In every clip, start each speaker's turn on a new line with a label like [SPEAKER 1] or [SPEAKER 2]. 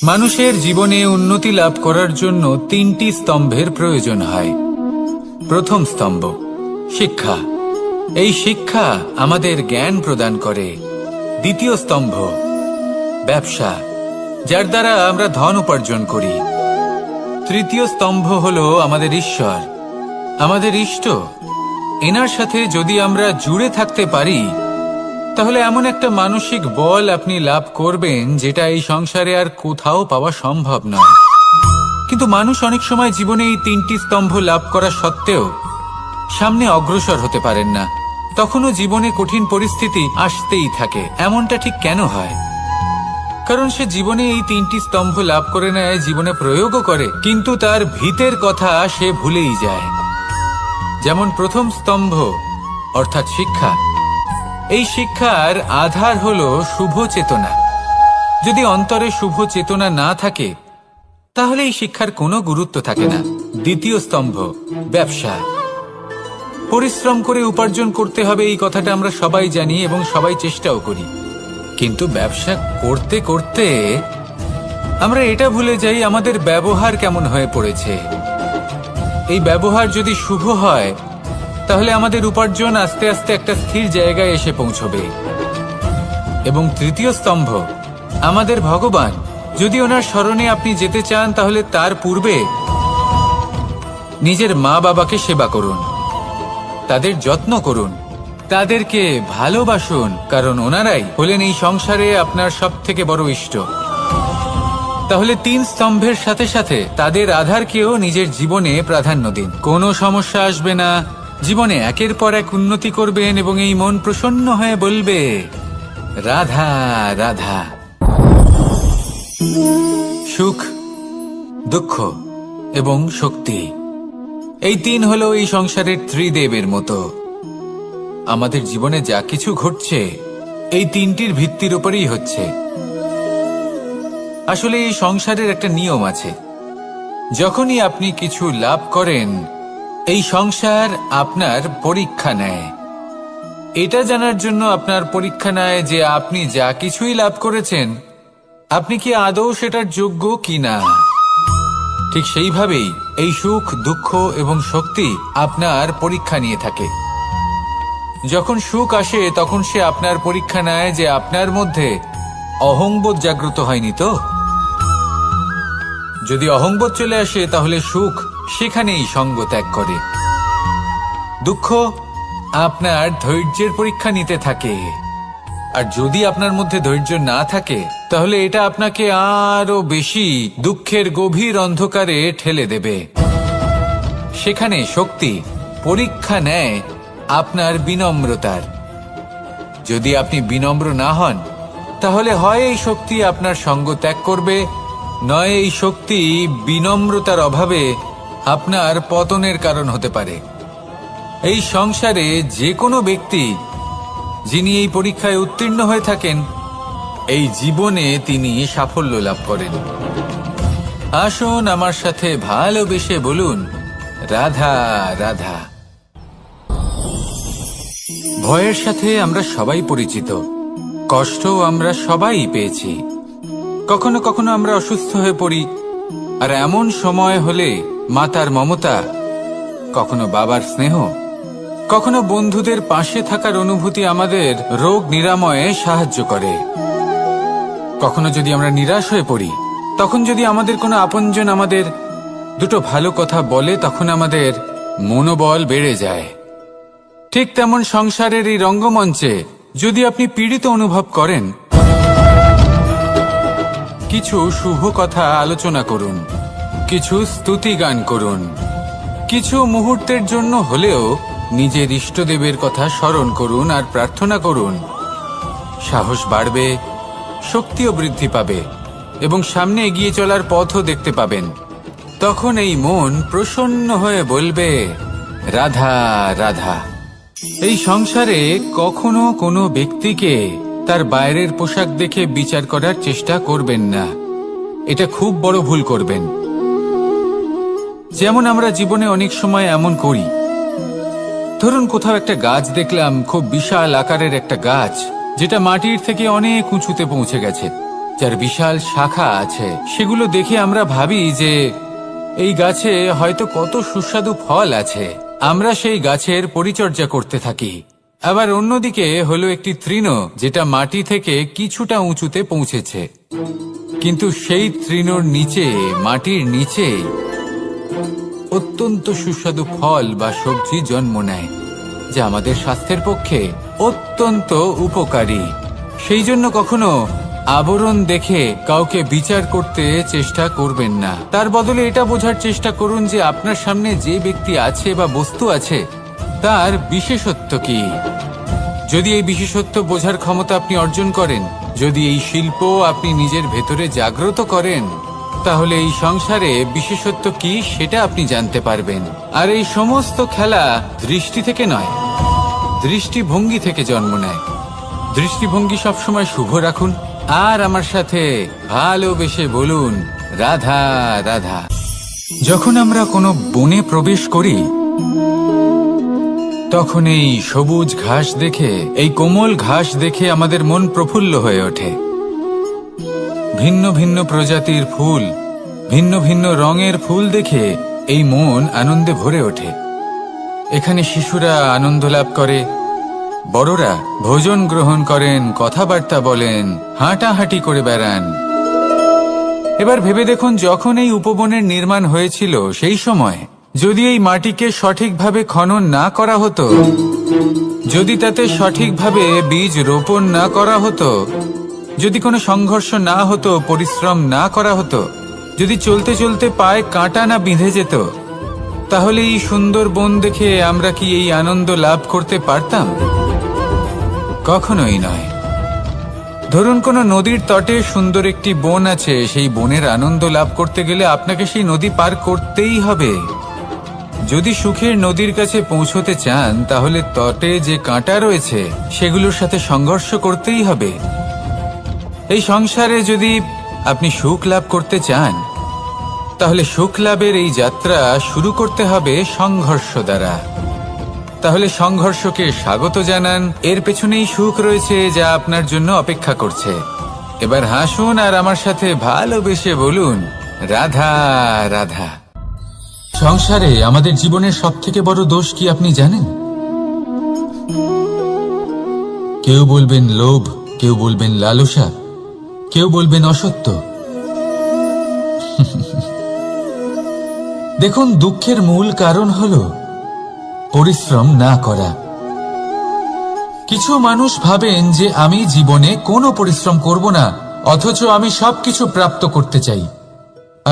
[SPEAKER 1] মানুষের জীবনে উন্নতি লাভ করার জন্য তিনটি স্তম্ভের প্রয়োজন হয়। প্রথম স্তম্ভ শিক্ষা। এই শিক্ষা আমাদের জ্ঞান প্রদান করে। দ্বিতীয় স্তম্ভ ব্যবসা, যার দ্বারা আমরা ধন উপার্জন করি। তৃতীয় স্তম্ভ হলো আমাদের ঈশ্বর, আমাদের ইষ্ট। এনার সাথে যদি আমরা জুড়ে থাকতে পারি তাহলে এমন একটা মানসিক বল আপনি লাভ করবেন যেটা এই সংসারে আর কোথাও পাওয়া সম্ভব নয়। কিন্তু মানুষ অনেক সময় জীবনে এই তিনটি স্তম্ভ লাভ করা সত্ত্বেও সামনে অগ্রসর হতে পারেন না। তখনও জীবনে কঠিন পরিস্থিতি আসতেই থাকে। এমনটা ঠিক কেন হয়? কারণ সে জীবনে এই তিনটি স্তম্ভ লাভ করে নেয়, জীবনে প্রয়োগও করে, কিন্তু তার ভিতের কথা সে ভুলেই যায়। যেমন প্রথম স্তম্ভ অর্থাৎ শিক্ষা। এই শিক্ষার আধার হলো শুভ চেতনা। যদি অন্তরে শুভ চেতনা না থাকে তাহলে এই শিক্ষার কোনো গুরুত্ব থাকে না। দ্বিতীয় স্তম্ভ ব্যবসা। পরিশ্রম করে উপার্জন করতে হবে, এই কথাটা আমরা সবাই জানি এবং সবাই চেষ্টাও করি। কিন্তু ব্যবসা করতে করতে আমরা এটা ভুলে যাই আমাদের ব্যবহার কেমন হয়ে পড়েছে। এই ব্যবহার যদি শুভ হয় তাহলে আমাদের উপার্জন আস্তে আস্তে একটা স্থির জায়গায় এসে পৌঁছবে। এবং তৃতীয় স্তম্ভ আমাদের ভগবান। যদি ওনার শরণে আপনি যেতে চান তাহলে তার পূর্বে নিজের মা বাবাকে সেবা করুন, তাদের যত্ন করুন, তাদেরকে ভালোবাসুন, কারণ ওনারাই হলেন এই সংসারে আপনার সবথেকে বড় ইষ্ট। তাহলে তিন স্তম্ভের সাথে সাথে তাদের আধারকেও নিজের জীবনে প্রাধান্য দিন। কোনো সমস্যা আসবে না, জীবনে একের পর এক উন্নতি করবেন এবং এই মন প্রসন্ন হয়ে বলবে রাধা রাধা। সুখ, দুঃখ এবং শক্তি, এই তিন হলো এই সংসারের ত্রিদেবের মতো। আমাদের জীবনে যা কিছু ঘটছে এই তিনটির ভিত্তির উপরেই হচ্ছে। আসলে এই সংসারের একটা নিয়ম আছে, যখনই আপনি কিছু লাভ করেন এই সংসার আপনার পরীক্ষা নেয়। এটা জানার জন্য আপনার পরীক্ষা নেয় যে আপনি যা কিছুই লাভ করেছেন আপনি কি আদৌ সেটার যোগ্য কিনা। ঠিক সেইভাবেই এই সুখ, দুঃখ এবং শক্তি আপনার পরীক্ষা নিয়ে থাকে। যখন সুখ আসে তখন সে আপনার পরীক্ষা নেয় যে আপনার মধ্যে অহংবোধ জাগ্রত হয়নি তো। যদি অহংবোধ চলে আসে তাহলে সুখ সেখানেই সঙ্গ ত্যাগ করে। দুঃখ আপনার ধৈর্যের পরীক্ষা নিতে থাকে, আর যদি আপনার মধ্যে ধৈর্য না থাকে তাহলে এটা আপনাকে আরো বেশি দুঃখের গভীর অন্ধকারে ঠেলে দেবে। সেখানে শক্তি পরীক্ষা নেয় আপনার বিনম্রতার। যদি আপনি বিনম্র না হন তাহলে হয় এই শক্তি আপনার সঙ্গ ত্যাগ করবে, নয় এই শক্তি বিনম্রতার অভাবে আপনার পতনের কারণ হতে পারে। এই সংসারে যে কোনো ব্যক্তি যিনি এই পরীক্ষায় উত্তীর্ণ হয়ে থাকেন এই জীবনে তিনি সাফল্য লাভ করেন। আসুন আমার সাথে ভালোবেসে বলুন রাধা রাধা। ভয়ের সাথে আমরা সবাই পরিচিত, কষ্টও আমরা সবাই পেয়েছি। কখনো কখনো আমরা অসুস্থ হয়ে পড়ি, আর এমন সময় হলে মাতার মমতা, কখনো বাবার স্নেহ, কখনো বন্ধুদের পাশে থাকার অনুভূতি আমাদের রোগ নিরাময়ে সাহায্য করে। কখনো যদি আমরা নিরাশ হয়ে পড়ি, তখন যদি আমাদের কোনো আপনজন আমাদের দুটো ভালো কথা বলে তখন আমাদের মনোবল বেড়ে যায়। ঠিক তেমন সংসারের এই রঙ্গমঞ্চে যদি আপনি পীড়িত অনুভব করেন, কিছু শুভ কথা আলোচনা করুন, কিছু স্তুতি গান করুন, কিছু মুহূর্তের জন্য হলেও নিজের ইষ্টদেবের কথা স্মরণ করুন আর প্রার্থনা করুন। সাহস বাড়বে, শক্তিও বৃদ্ধি পাবে এবং সামনে এগিয়ে চলার পথও দেখতে পাবেন। তখন এই মন প্রসন্ন হয়ে বলবে রাধা রাধা। এই সংসারে কখনো কোনো ব্যক্তিকে তার বাইরের পোশাক দেখে বিচার করার চেষ্টা করবেন না, এটা খুব বড় ভুল করবেন। যেমন আমরা জীবনে অনেক সময় এমন করি, ধরুন কোথাও একটা গাছ দেখলাম, খুব বিশাল আকারের একটা গাছ যেটা মাটির থেকে অনেক উঁচুতে পৌঁছে গেছে। যার বিশাল শাখা আছে, সেগুলো দেখে আমরা ভাবি যে এই গাছে হয়তো কত সুস্বাদু ফল আছে। আমরা সেই গাছের পরিচর্যা করতে থাকি। আবার অন্যদিকে হলো একটি তৃণ, যেটা মাটি থেকে কিছুটা উঁচুতে পৌঁছেছে, কিন্তু সেই তৃণর নিচে, মাটির নিচে অত্যন্ত সুস্বাদু ফল বা সবজি জন্ম নেয়, যা আমাদের স্বাস্থ্যের পক্ষে অত্যন্ত উপকারী। সেই জন্য কখনো আবরণ দেখে কাউকে বিচার করতে চেষ্টা করবেন না। তার বদলে এটা বোঝার চেষ্টা করুন যে আপনার সামনে যে ব্যক্তি আছে বা বস্তু আছে, তার বিশেষত্ব কি। যদি এই বিশেষত্ব বোঝার ক্ষমতা আপনি অর্জন করেন, যদি এই শিল্প আপনি নিজের ভেতরে জাগ্রত করেন, তাহলে এই সংসারে বিশেষত্ব কি সেটা আপনি জানতে পারবেন। আর এই সমস্ত খেলা দৃষ্টি থেকে নয়, দৃষ্টিভঙ্গি থেকে জন্ম নেয়। দৃষ্টিভঙ্গি সবসময় শুভ রাখুন, আর আমার সাথে ভালোবেসে বলুন, রাধা রাধা। যখন আমরা কোনো বনে প্রবেশ করি, তখন এই সবুজ ঘাস দেখে, এই কোমল ঘাস দেখে আমাদের মন প্রফুল্ল হয়ে ওঠে। ভিন্ন ভিন্ন প্রজাতির ফুল, ভিন্ন ভিন্ন রঙের ফুল দেখে এই মন আনন্দে ভরে ওঠে। এখানে শিশুরা আনন্দ লাভ করে, বড়রা ভোজন গ্রহণ করেন, কথাবার্তা বলেন, হাঁটাহাঁটি করে বেড়ান। এবার ভেবে দেখুন, যখন এই উপবনের নির্মাণ হয়েছিল, সেই সময় যদি এই মাটিকে সঠিকভাবে খনন না করা হতো, যদি তাতে সঠিকভাবে বীজ রোপণ না করা হতো, যদি কোনো সংঘর্ষ না হতো, পরিশ্রম না করা হতো, যদি চলতে চলতে পায়ে কাঁটা না বিঁধে যেত, তাহলে এই সুন্দর বন দেখে আমরা কি এই আনন্দ লাভ করতে পারতাম? কখনোই নয়। ধরুন কোনো নদীর তটে সুন্দর একটি বন আছে, সেই বনের আনন্দ লাভ করতে গেলে আপনাকে সেই নদী পার করতেই হবে। যদি সুখের নদীর কাছে পৌঁছতে চান, তাহলে তটে যে কাঁটা রয়েছে সেগুলোর সাথে সংঘর্ষ করতেই হবে। এই সংসারে যদি আপনি সুখ লাভ করতে চান, তাহলে সুখ লাভের এই যাত্রা শুরু করতে হবে সংঘর্ষ দ্বারা। তাহলে সংঘর্ষকে স্বাগত জানান, এর পেছনেই সুখ রয়েছে যা আপনার জন্য অপেক্ষা করছে। এবার হাসুন আর আমার সাথে ভালোবেসে বলুন, রাধা রাধা। সংসারে আমাদের জীবনের সবথেকে বড় দোষ কি আপনি জানেন? কেউ বলবেন লোভ, কেউ বলবেন লালসা, কেউ বলবেন অসত্য। দেখুন, দুঃখের মূল কারণ হলো পরিশ্রম না করা। কিছু মানুষ ভাবেন যে আমি জীবনে কোনো পরিশ্রম করব না, অথচ আমি সবকিছু প্রাপ্ত করতে চাই।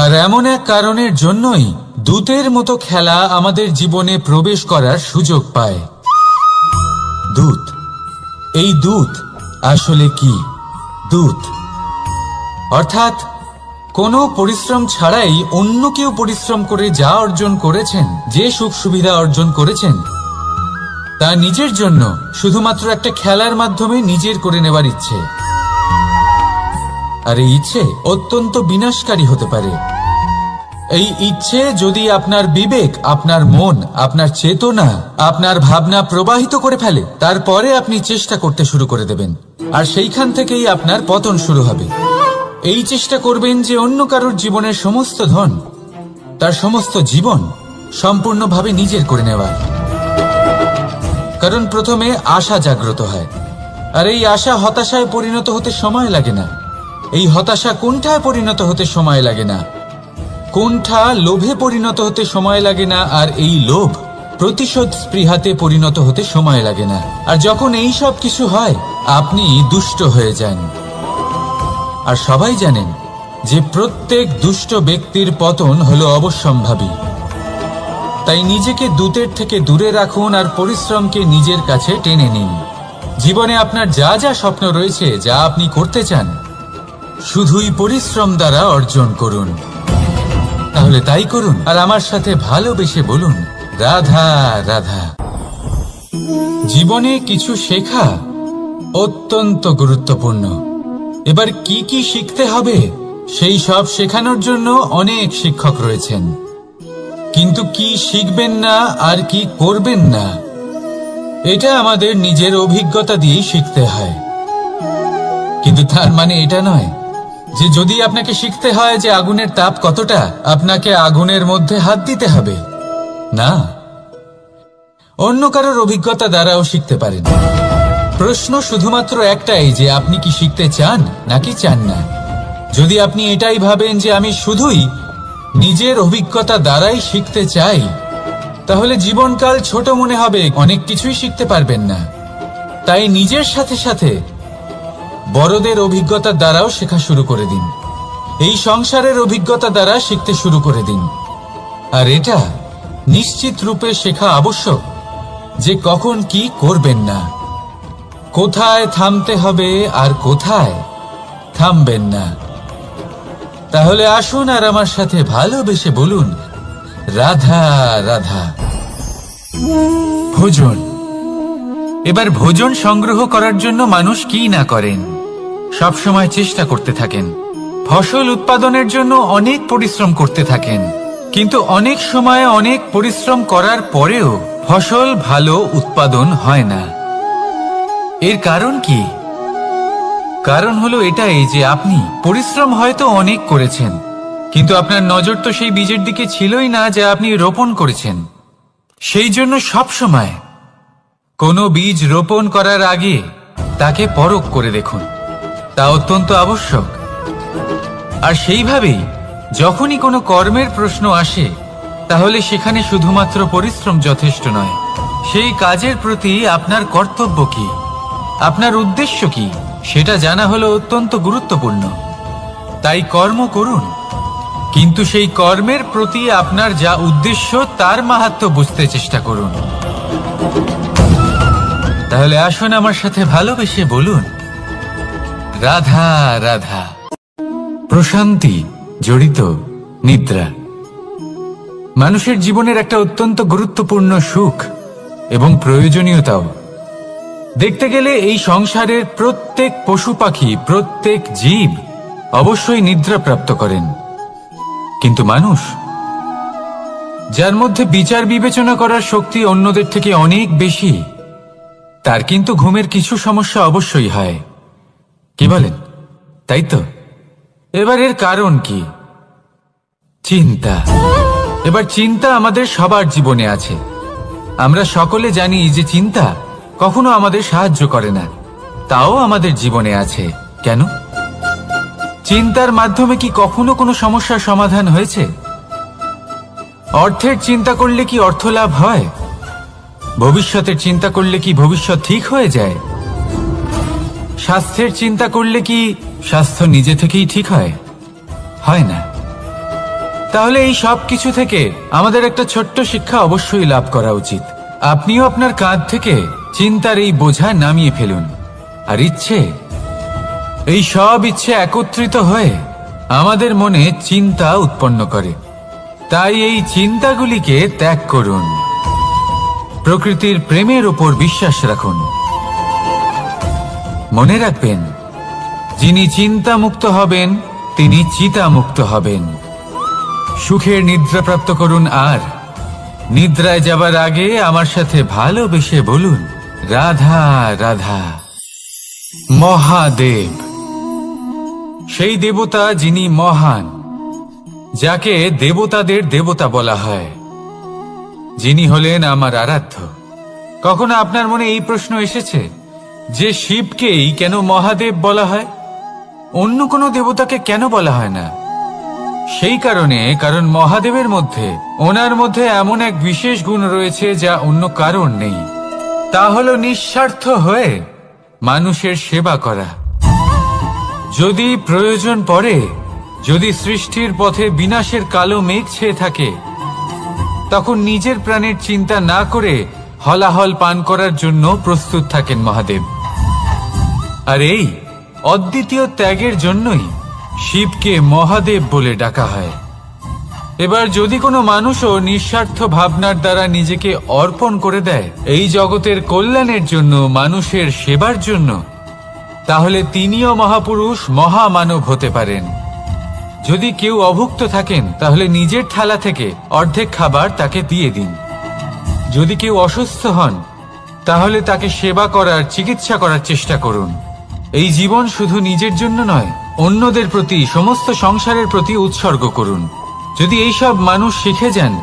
[SPEAKER 1] আর এমন এক কারণের জন্যই দূতের মতো খেলা আমাদের জীবনে প্রবেশ করার সুযোগ পায়। দূত, এই দূত আসলে কি? দূত অর্থাৎ কোনো পরিশ্রম ছাড়াই অন্য কেউ পরিশ্রম করে যা অর্জন করেছেন, যে সুখ সুবিধা অর্জন করেছেন, তা নিজের জন্য শুধুমাত্র একটা খেলার মাধ্যমে নিজের করে নেবার ইচ্ছে। আর এই ইচ্ছে অত্যন্ত বিনাশকারী হতে পারে। এই ইচ্ছে যদি আপনার বিবেক, আপনার মন, আপনার চেতনা, আপনার ভাবনা প্রবাহিত করে ফেলে, তারপরে আপনি চেষ্টা করতে শুরু করে দেবেন, আর সেইখান থেকেই আপনার পতন শুরু হবে। এই চেষ্টা করবেন যে অন্য কারোর জীবনের সমস্ত ধন, তার সমস্ত জীবন সম্পূর্ণভাবে নিজের করে নেওয়ার। কারণ প্রথমে আশা জাগ্রত হয়, আর এই আশা হতাশায় পরিণত হতে সময় লাগে না। এই হতাশা কুণ্ঠায় পরিণত হতে সময় লাগে না, কুণ্ঠা লোভে পরিণত হতে সময় লাগে না, আর এই লোভ প্রতিশোধ স্পৃহাতে পরিণত হতে সময় লাগে না। আর যখন এই সব কিছু হয়, আপনি দুষ্ট হয়ে যান। আর সবাই জানেন যে প্রত্যেক দুষ্ট ব্যক্তির পতন হলো অবশ্যম্ভাবী। তাই নিজেকে দূতের থেকে দূরে রাখুন আর পরিশ্রমকে নিজের কাছে টেনে নিন। জীবনে আপনার যা যা স্বপ্ন রয়েছে, যা আপনি করতে চান, শুধুই পরিশ্রম দ্বারা অর্জন করুন। তাহলে তাই করুন, আর আমার সাথে ভালোবেসে বলুন, রাধা রাধা। জীবনে কিছু শেখা অত্যন্ত গুরুত্বপূর্ণ। এবার কি কি শিখতে হবে, সেই সব শেখানোর জন্য অনেক শিক্ষক রয়েছেন, কিন্তু কি শিখবেন না আর কি করবেন না, এটা আমাদের নিজের অভিজ্ঞতা দিয়েই শিখতে হয়। কিন্তু তার মানে এটা নয় যে যদি আপনাকে শিখতে হয় যে আগুনের তাপ কতটা, আপনাকে আগুনের মধ্যে হাত দিতে হবে না, অন্য কারোর অভিজ্ঞতা দ্বারাও শিখতে পারেন। প্রশ্ন শুধুমাত্র একটাই যে আপনি কি শিখতে চান নাকি চান না। যদি আপনি এটাই ভাবেন যে আমি শুধুই নিজের অভিজ্ঞতা দ্বারাই শিখতে চাই, তাহলে জীবনকাল ছোট মনে হবে, অনেক কিছুই শিখতে পারবেন না। তাই নিজের সাথে সাথে বড়দের অভিজ্ঞতা দ্বারাও শেখা শুরু করে দিন। এই সংসারের অভিজ্ঞতা দ্বারা শিখতে শুরু করে দিন। আর এটা নিশ্চিত রূপে শেখা আবশ্যক যে কখন কি করবেন না, কোথায় থামতে হবে আর কোথায় থামবেন না। তাহলে আসুন আর আমার সাথে ভালোবেসে বলুন, রাধা রাধা। ভোজন। এবার ভোজন সংগ্রহ করার জন্য মানুষ কি না করেন, সব সময় চেষ্টা করতে থাকেন। ফসল উৎপাদনের জন্য অনেক পরিশ্রম করতে থাকেন, কিন্তু অনেক সময় অনেক পরিশ্রম করার পরেও ফসল ভালো উৎপাদন হয় না। এর কারণ কি? কারণ হলো এটাই যে আপনি পরিশ্রম হয়তো অনেক করেছেন, কিন্তু আপনার নজর তো সেই বীজের দিকে ছিলই না যা আপনি রোপণ করেছেন। সেই জন্য সব সময় কোনো বীজ রোপণ করার আগে তাকে পরখ করে দেখুন, তা অত্যন্ত আবশ্যক। আর সেইভাবেই যখনই কোনো কর্মের প্রশ্ন আসে, তাহলে সেখানে শুধুমাত্র পরিশ্রম যথেষ্ট নয়, সেই কাজের প্রতি আপনার কর্তব্য কি, আপনার উদ্দেশ্য কি, সেটা জানা হলো অত্যন্ত গুরুত্বপূর্ণ। তাই কর্ম করুন, কিন্তু সেই কর্মের প্রতি আপনার যা উদ্দেশ্য তার মাহাত্ম্য বুঝতে চেষ্টা করুন। তাহলে আসুন আমার সাথে ভালোবেসে বলুন, রাধা রাধা। প্রশান্তি জড়িত নিদ্রা মানুষের জীবনের একটা অত্যন্ত গুরুত্বপূর্ণ সুখ এবং প্রয়োজনীয়তাও। দেখতে গেলে এই সংসারের প্রত্যেক পশু পাখি, প্রত্যেক জীব অবশ্যই নিদ্রা প্রাপ্ত করেন, কিন্তু মানুষ, যার মধ্যে বিচার বিবেচনা করার শক্তি অন্যদের থেকে অনেক বেশি, তার কিন্তু ঘুমের কিছু সমস্যা অবশ্যই হয়। কি বলেন, তাই তো? এবার এর কারণ কি? চিন্তা। এবার চিন্তা আমাদের সবার জীবনে আছে। আমরা সকলে জানি যে চিন্তা কখনো আমাদের সাহায্য করে না, তাও আমাদের জীবনে আছে। কেন? চিন্তার মাধ্যমে কি কখনো কোনো সমস্যার সমাধান হয়েছে? অর্থের চিন্তা করলে কি অর্থ লাভ হয়? ভবিষ্যতের চিন্তা করলে কি ভবিষ্যৎ ঠিক হয়ে যায়? স্বাস্থ্যের চিন্তা করলে কি স্বাস্থ্য নিজে থেকেই ঠিক হয়? হয় না। তাহলে এই সব কিছু থেকে আমাদের একটা ছোট্ট শিক্ষা অবশ্যই লাভ করা উচিত। আপনিও আপনার কাঁধ থেকে চিন্তার এই বোঝা নামিয়ে ফেলুন। আর ইচ্ছে, এই সব ইচ্ছে একত্রিত হয়ে আমাদের মনে চিন্তা উৎপন্ন করে। তাই এই চিন্তাগুলিকে ত্যাগ করুন। প্রকৃতির প্রেমের ওপর বিশ্বাস রাখুন। মনে রাখবেন, যিনি চিন্তা মুক্ত হবেন তিনি চিতা মুক্ত হবেন। সুখের নিদ্রা প্রাপ্ত করুন, আর নিদ্রায় যাবার আগে আমার সাথে ভালোবেসে বলুন, রাধা রাধা। মহাদেব সেই দেবতা যিনি মহান, যাকে দেবতাদের দেবতা বলা হয়, যিনি হলেন আমার আরাধ্য। কখনো আপনার মনে এই প্রশ্ন এসেছে যে শিবকেই কেন মহাদেব বলা হয়, অন্য কোনো দেবতাকে কেন বলা হয় না? সেই কারণ মহাদেবের মধ্যে, ওনার মধ্যে এমন এক বিশেষ গুণ রয়েছে যা অন্য কারণ নেই। তা হলো নিঃস্বার্থ হয়ে মানুষের সেবা করা। যদি প্রয়োজন পড়ে, যদি সৃষ্টির পথে বিনাশের কালো মেঘ ছেয়ে থাকে, তখন নিজের প্রাণের চিন্তা না করে হলাহল পান করার জন্য প্রস্তুত থাকেন মহাদেব। আর এই অদ্বিতীয় ত্যাগের জন্যই শিবকে মহাদেব বলে ডাকা হয়। এবার যদি কোনো মানুষও নিঃস্বার্থ ভাবনার দ্বারা নিজেকে অর্পণ করে দেয় এই জগতের কল্যাণের জন্য, মানুষের সেবার জন্য, তাহলে তিনিও মহাপুরুষ, মহামানব হতে পারেন। যদি কেউ অভুক্ত থাকেন, তাহলে নিজের থালা থেকে অর্ধেক খাবার তাকে দিয়ে দিন। যদি কেউ অসুস্থ হন, তাহলে তাকে সেবা করার, চিকিৎসা করার চেষ্টা করুন। এই জীবন শুধু নিজের জন্য নয়, অন্যদের প্রতি, সমস্ত সংসারের প্রতি উৎসর্গ করুন। যদি এইসব মানুষ শিখে যান,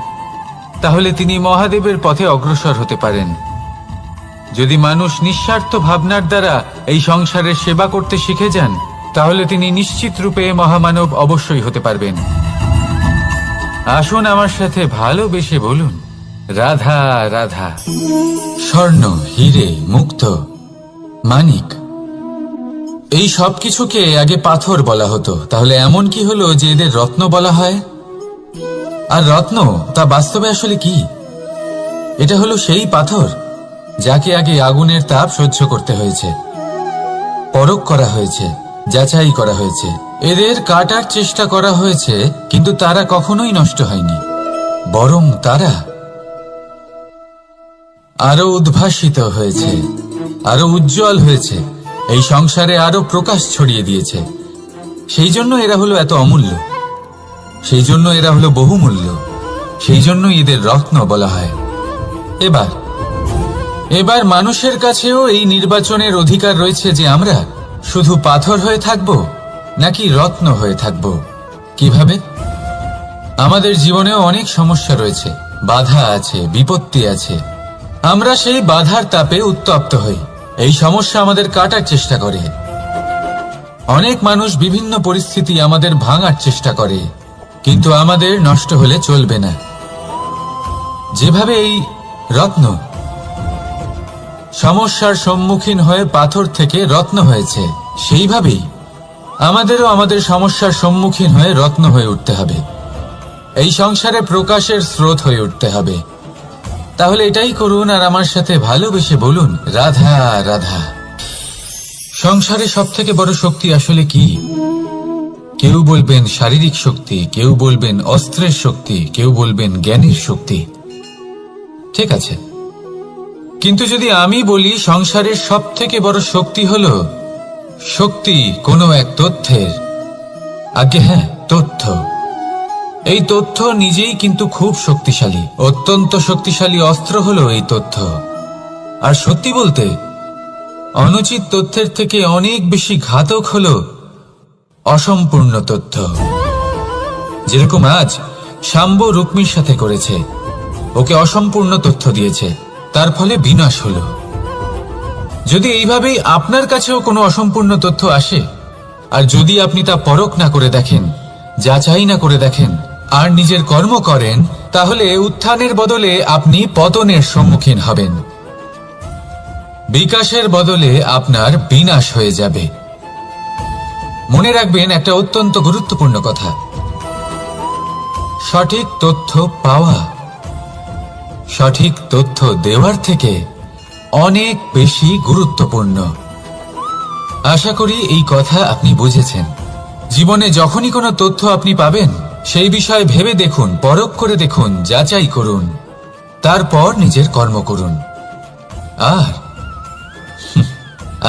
[SPEAKER 1] তাহলে তিনি মহাদেবের পথে অগ্রসর হতে পারেন। যদি মানুষ নিঃস্বার্থ ভাবনার দ্বারা এই সংসারের সেবা করতে শিখে যান, তাহলে তিনি নিশ্চিত রূপে মহামানব অবশ্যই হতে পারবেন। আসুন আমার সাথে ভালোবেসে বলুন, রাধা রাধা। স্বর্ণ, হিরে, মুক্ত, মানিক, এই সব কিছুকে আগে পাথর বলা হতো। তাহলে এমন কি হলো যে এদের রত্ন বলা হয়? আর রত্ন তা বাস্তবে আসলে কি? এটা হলো সেই পাথর যাকে আগে আগুনের তাপ সহ্য করতে হয়েছে, পরখ করা হয়েছে, যাচাই করা হয়েছে, এদের কাটার চেষ্টা করা হয়েছে, কিন্তু তারা কখনোই নষ্ট হয়নি, বরং তারা আরো উদ্ভাসিত হয়েছে, আরো উজ্জ্বল হয়েছে, এই সংসারে আরো প্রকাশ ছড়িয়ে দিয়েছে। সেই জন্য এরা হলো এত অমূল্য, সেই জন্য এরা হলো বহুমূল্য, সেই জন্য এদের রত্ন বলা হয়। এবার মানুষের কাছেও এই নির্বাচনের অধিকার রয়েছে যে আমরা শুধু পাথর হয়ে থাকব নাকি রত্ন হয়ে থাকব। কিভাবে? আমাদের জীবনেও অনেক সমস্যা রয়েছে, বাধা আছে, বিপত্তি আছে। আমরা সেই বাধার তাপে উত্তপ্ত হই, এই সমস্যা আমাদের কাটার চেষ্টা করে। অনেক মানুষ বিভিন্ন পরিস্থিতি আমাদের ভাঙার চেষ্টা করে, কিন্তু আমাদের নষ্ট হলে চলবে না। যেভাবে এই রত্ন সমস্যার সম্মুখীন হয়ে পাথর থেকে রত্ন হয়েছে, সেইভাবেই আমাদেরও আমাদের সমস্যার সম্মুখীন হয়ে রত্ন হয়ে উঠতে হবে, এই সংসারে প্রকাশের স্রোত হয়ে উঠতে হবে। তাহলে এটাই করুন আর আমার সাথে ভালোবেসে বলুন, রাধা রাধা। সংসারে সব থেকে বড় শক্তি আসলে কি? কেউ বলবেন শারীরিক শক্তি, কেউ বলবেন অস্ত্রের শক্তি, কেউ বলবেন জ্ঞানের শক্তি। ঠিক আছে, কিন্তু যদি আমি বলি সংসারের সব থেকে বড় শক্তি হলো শক্তি কোনো এক তথ্যের, আগে হ্যাঁ, তথ্য। এই তথ্য নিজেই কিন্তু খুব শক্তিশালী, অত্যন্ত শক্তিশালী অস্ত্র হলো এই তথ্য। আর সত্যি বলতে অনুচিত তথ্যের থেকে অনেক বেশি ঘাতক হলো অসম্পূর্ণ তথ্য। যেরকম আজ শাম্ব রুক্মির সাথে করেছে, ওকে অসম্পূর্ণ তথ্য দিয়েছে, তার ফলে বিনাশ হলো। যদি এইভাবেই আপনার কাছেও কোনো অসম্পূর্ণ তথ্য আসে, আর যদি আপনি তা পরখ না করে দেখেন, যাচাই না করে দেখেন, আর নিজের কর্ম করেন, তাহলে উত্থানের বদলে আপনি পতনের সম্মুখীন হবেন, বিকাশের বদলে আপনার বিনাশ হয়ে যাবে। মনে রাখবেন একটা অত্যন্ত গুরুত্বপূর্ণ কথা, সঠিক তথ্য পাওয়া সঠিক তথ্য দেওয়ার থেকে অনেক বেশি গুরুত্বপূর্ণ। আশা করি এই কথা আপনি বুঝেছেন। জীবনে যখনই কোনো তথ্য আপনি পাবেন, সেই বিষয়ে ভেবে দেখুন, পরখ করে দেখুন, যাচাই করুন, তারপর নিজের কর্ম করুন। আর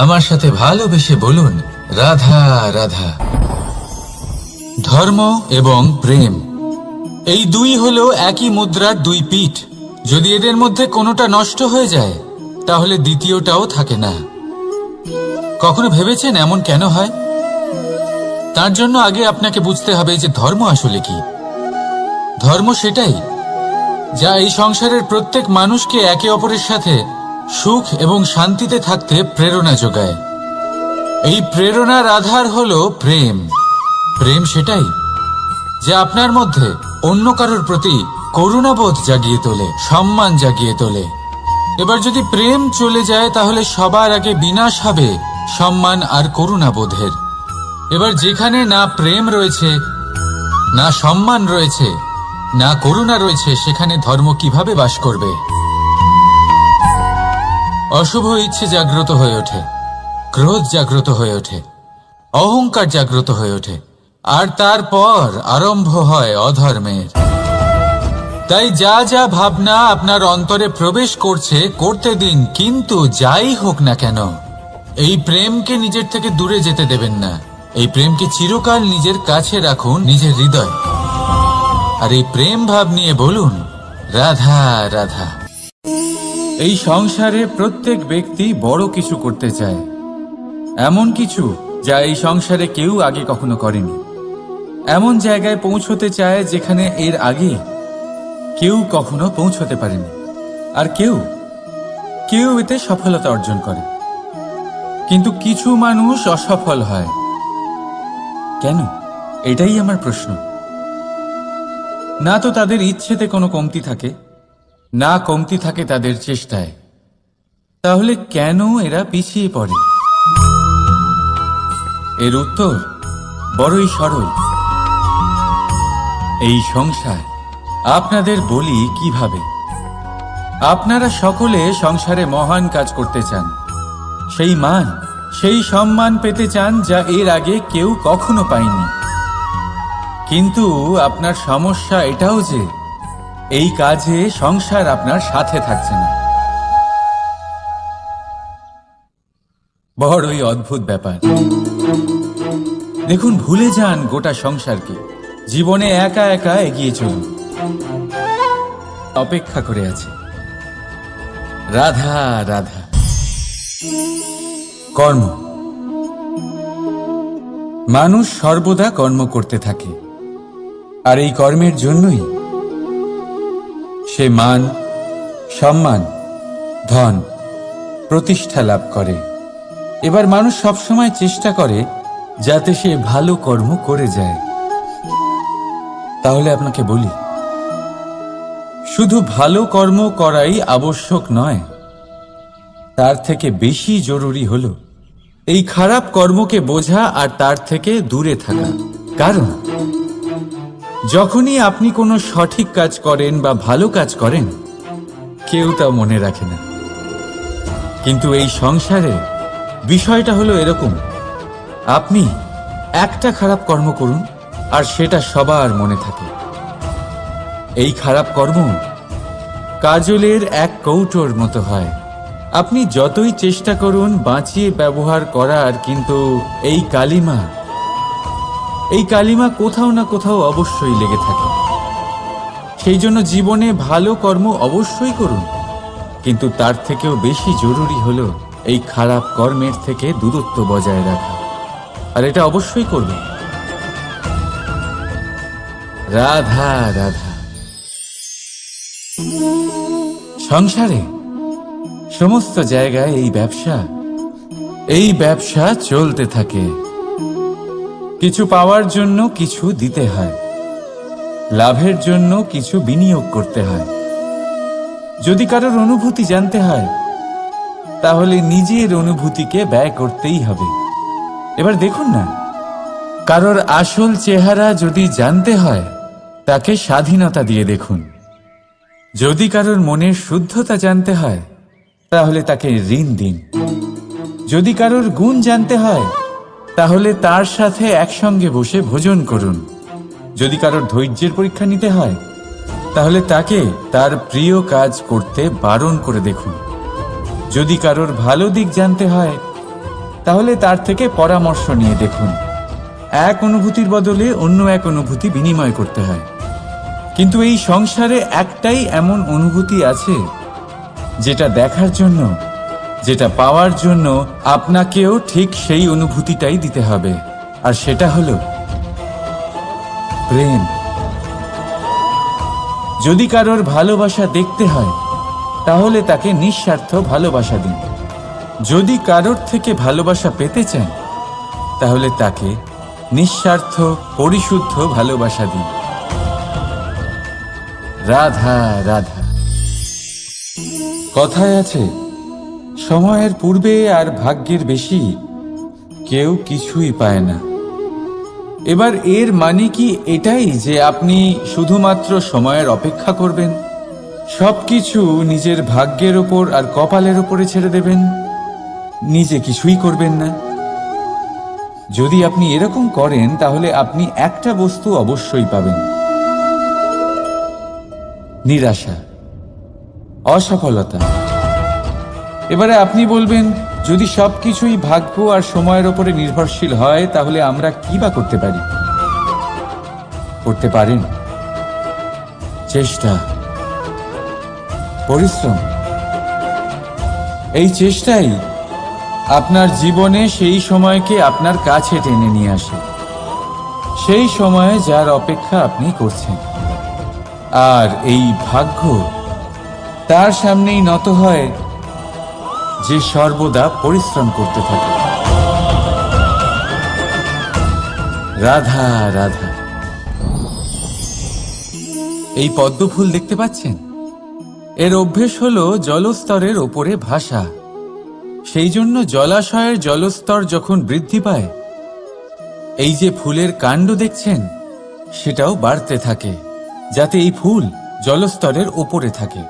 [SPEAKER 1] আমার সাথে ভালোবেসে বলুন, রাধা রাধা। ধর্ম এবং প্রেম, এই দুই হলো একই মুদ্রার দুই পিঠ। যদি এদের মধ্যে কোনোটা নষ্ট হয়ে যায়, তাহলে দ্বিতীয়টাও থাকে না। কখনো ভেবেছেন এমন কেন হয়? তার জন্য আগে আপনাকে বুঝতে হবে যে ধর্ম আসলে কি। ধর্ম সেটাই যা এই সংসারের প্রত্যেক মানুষকে একে অপরের সাথে সুখ এবং শান্তিতে থাকতে প্রেরণা যোগায়। এই প্রেরণার আধার হলো প্রেম। প্রেম সেটাই যা আপনার মধ্যে অন্য কারোর প্রতি করুণাবোধ জাগিয়ে তোলে, সম্মান জাগিয়ে তোলে। এবার যদি প্রেম চলে যায়, তাহলে সবার আগে বিনাশ হবে সম্মান আর করুণাবোধের। এবার যেখানে না প্রেম রয়েছে, না সম্মান রয়েছে, না করুণা রয়েছে, সেখানে ধর্ম কিভাবে বাস করবে? অশুভ ইচ্ছে জাগ্রত হয়ে ওঠে, ক্রোধ জাগ্রত হয়ে ওঠে, অহংকার জাগ্রত হয়ে ওঠে, আর তারপর আরম্ভ হয় অধর্মের। তাই যা যা ভাবনা আপনার অন্তরে প্রবেশ করছে, করতে দিন, কিন্তু যাই হোক না কেন, এই প্রেমকে নিজের থেকে দূরে যেতে দেবেন না। এই প্রেমকে চিরকাল নিজের কাছে রাখুন, নিজের হৃদয়। আর এই প্রেম ভাব নিয়ে বলুন, রাধা রাধা। এই সংসারে প্রত্যেক ব্যক্তি বড় কিছু করতে চায়, এমন কিছু যা এই সংসারে কেউ আগে কখনো করেনি। এমন জায়গায় পৌঁছতে চায় যেখানে এর আগে কেউ কখনো পৌঁছতে পারেনি। আর কেউ এতে সফলতা অর্জন করে। কিন্তু কিছু মানুষ অসফল হয় কেন? এটাই আমার প্রশ্ন। না তো তাদের ইচ্ছেতে কোনো কমতি থাকে, না কমতি থাকে তাদের চেষ্টায়। তাহলে কেন এরা পিছিয়ে পড়ে? এর উত্তর বড়ই সরল। এই সংসার। আপনাদের বলি কিভাবে। আপনারা সকলে সংসারে মহান কাজ করতে চান, সেই মান, সেই সম্মান পেতে চান যা এর আগে কেউ কখনো পায়নি। কিন্তু আপনার সমস্যা এটাও যে এই কাজে সংসার আপনার সাথে থাকছে না। বড়ই অদ্ভুত ব্যাপার। দেখুন, ভুলে যান গোটা সংসারকে। জীবনে একা একা এগিয়ে চলুন। অপেক্ষা করে আছে রাধা রাধা। কর্ম। মানুষ সর্বদা কর্ম করতে থাকে, আর এই কর্মের জন্যই সে মান, সম্মান, ধন, প্রতিষ্ঠা লাভ করে। এবার মানুষ সবসময় চেষ্টা করে যাতে সে ভালো কর্ম করে যায়। তাহলে আপনাকে বলি, শুধু ভালো কর্ম করাই আবশ্যক নয়, তার থেকে বেশি জরুরি হলো এই খারাপ কর্মকে বোঝা আর তার থেকে দূরে থাকা। কারণ যখনই আপনি কোনো সঠিক কাজ করেন বা ভালো কাজ করেন, কেউ তা মনে রাখে না। কিন্তু এই সংসারে বিষয়টা হলো এরকম, আপনি একটা খারাপ কর্ম করুন আর সেটা সবার মনে থাকে। এই খারাপ কর্ম কাজলের এক কৌটোর মতো হয়। আপনি যতই চেষ্টা করুন বাঁচিয়ে ব্যবহার করার, কিন্তু এই কালিমা কোথাও না কোথাও অবশ্যই লেগে থাকে। সেই জন্য জীবনে ভালো কর্ম অবশ্যই করুন, কিন্তু তার থেকেও বেশি জরুরি হলো এই খারাপ কর্মের থেকে দূরত্ব বজায় রাখা। আর এটা অবশ্যই করবেন। রাধা রাধা। সংসারে সমস্ত জায়গায় এই ব্যবসা চলতে থাকে। কিছু পাওয়ার জন্য কিছু দিতে হয়, লাভের জন্য কিছু বিনিয়োগ করতে হয়। যদি কারোর অনুভূতি জানতে হয়, তাহলে নিজের অনুভূতিকে ব্যয় করতেই হবে। এবার দেখুন না, কারোর আসল চেহারা যদি জানতে হয়, তাকে স্বাধীনতা দিয়ে দেখুন। যদি কারোর মনের শুদ্ধতা জানতে হয়, তাহলে তাকে ঋণ দিন। যদি কারোর গুণ জানতে হয়, তাহলে তার সাথে একসঙ্গে বসে ভোজন করুন। যদি কারোর ধৈর্যের পরীক্ষা নিতে হয়, তাহলে তাকে তার প্রিয় কাজ করতে বারণ করে দেখুন। যদি কারোর ভালো দিক জানতে হয়, তাহলে তার থেকে পরামর্শ নিয়ে দেখুন। এক অনুভূতির বদলে অন্য এক অনুভূতি বিনিময় করতে হয়। কিন্তু এই সংসারে একটাই এমন অনুভূতি আছে যেটা দেখার জন্য, যেটা পাওয়ার জন্য আপনাকেও ঠিক সেই অনুভূতিটাই দিতে হবে, আর সেটা হলো প্রেম। যদি কারোর ভালোবাসা দেখতে হয়, তাহলে তাকে নিঃস্বার্থ ভালোবাসা দিন। যদি কারোর থেকে ভালোবাসা পেতে চান, তাহলে তাকে নিঃস্বার্থ পরিশুদ্ধ ভালোবাসা দিন। রাধা রাধা। কথায় আছে, সময়ের পূর্বে আর ভাগ্যের বেশি কেউ কিছুই পায় না। এবার এর মানে কি এটাই যে আপনি শুধুমাত্র সময়ের অপেক্ষা করবেন, সবকিছু নিজের ভাগ্যের ওপর আর কপালের ওপরে ছেড়ে দেবেন, নিজে কিছুই করবেন না? যদি আপনি এরকম করেন, তাহলে আপনি একটা বস্তু অবশ্যই পাবেন: নিরাশা, অসফলতা। এবারে আপনি বলবেন, যদি সবকিছুই ভাগ্য আর সময়ের ওপরে নির্ভরশীল হয়, তাহলে আমরা কি বা করতে পারি? করতে পারেন চেষ্টা, পরিশ্রম। এই চেষ্টাই আপনার জীবনে সেই সময়কে আপনার কাছে টেনে নিয়ে আসে, সেই সময়ে যার অপেক্ষা আপনি করছেন। আর এই ভাগ্য তার সামনেই নত হয় যে সর্বদা পরিশ্রম করতে থাকে। রাধা রাধা। এই পদ্ম ফুল দেখতে পাচ্ছেন? এর অভ্যেস হলো জলস্তরের ওপরে ভাসা। সেই জন্য জলাশয়ের জলস্তর যখন বৃদ্ধি পায়, এই যে ফুলের কাণ্ড দেখছেন সেটাও বাড়তে থাকে, যাতে এই ফুল জলস্তরের ওপরে থাকে।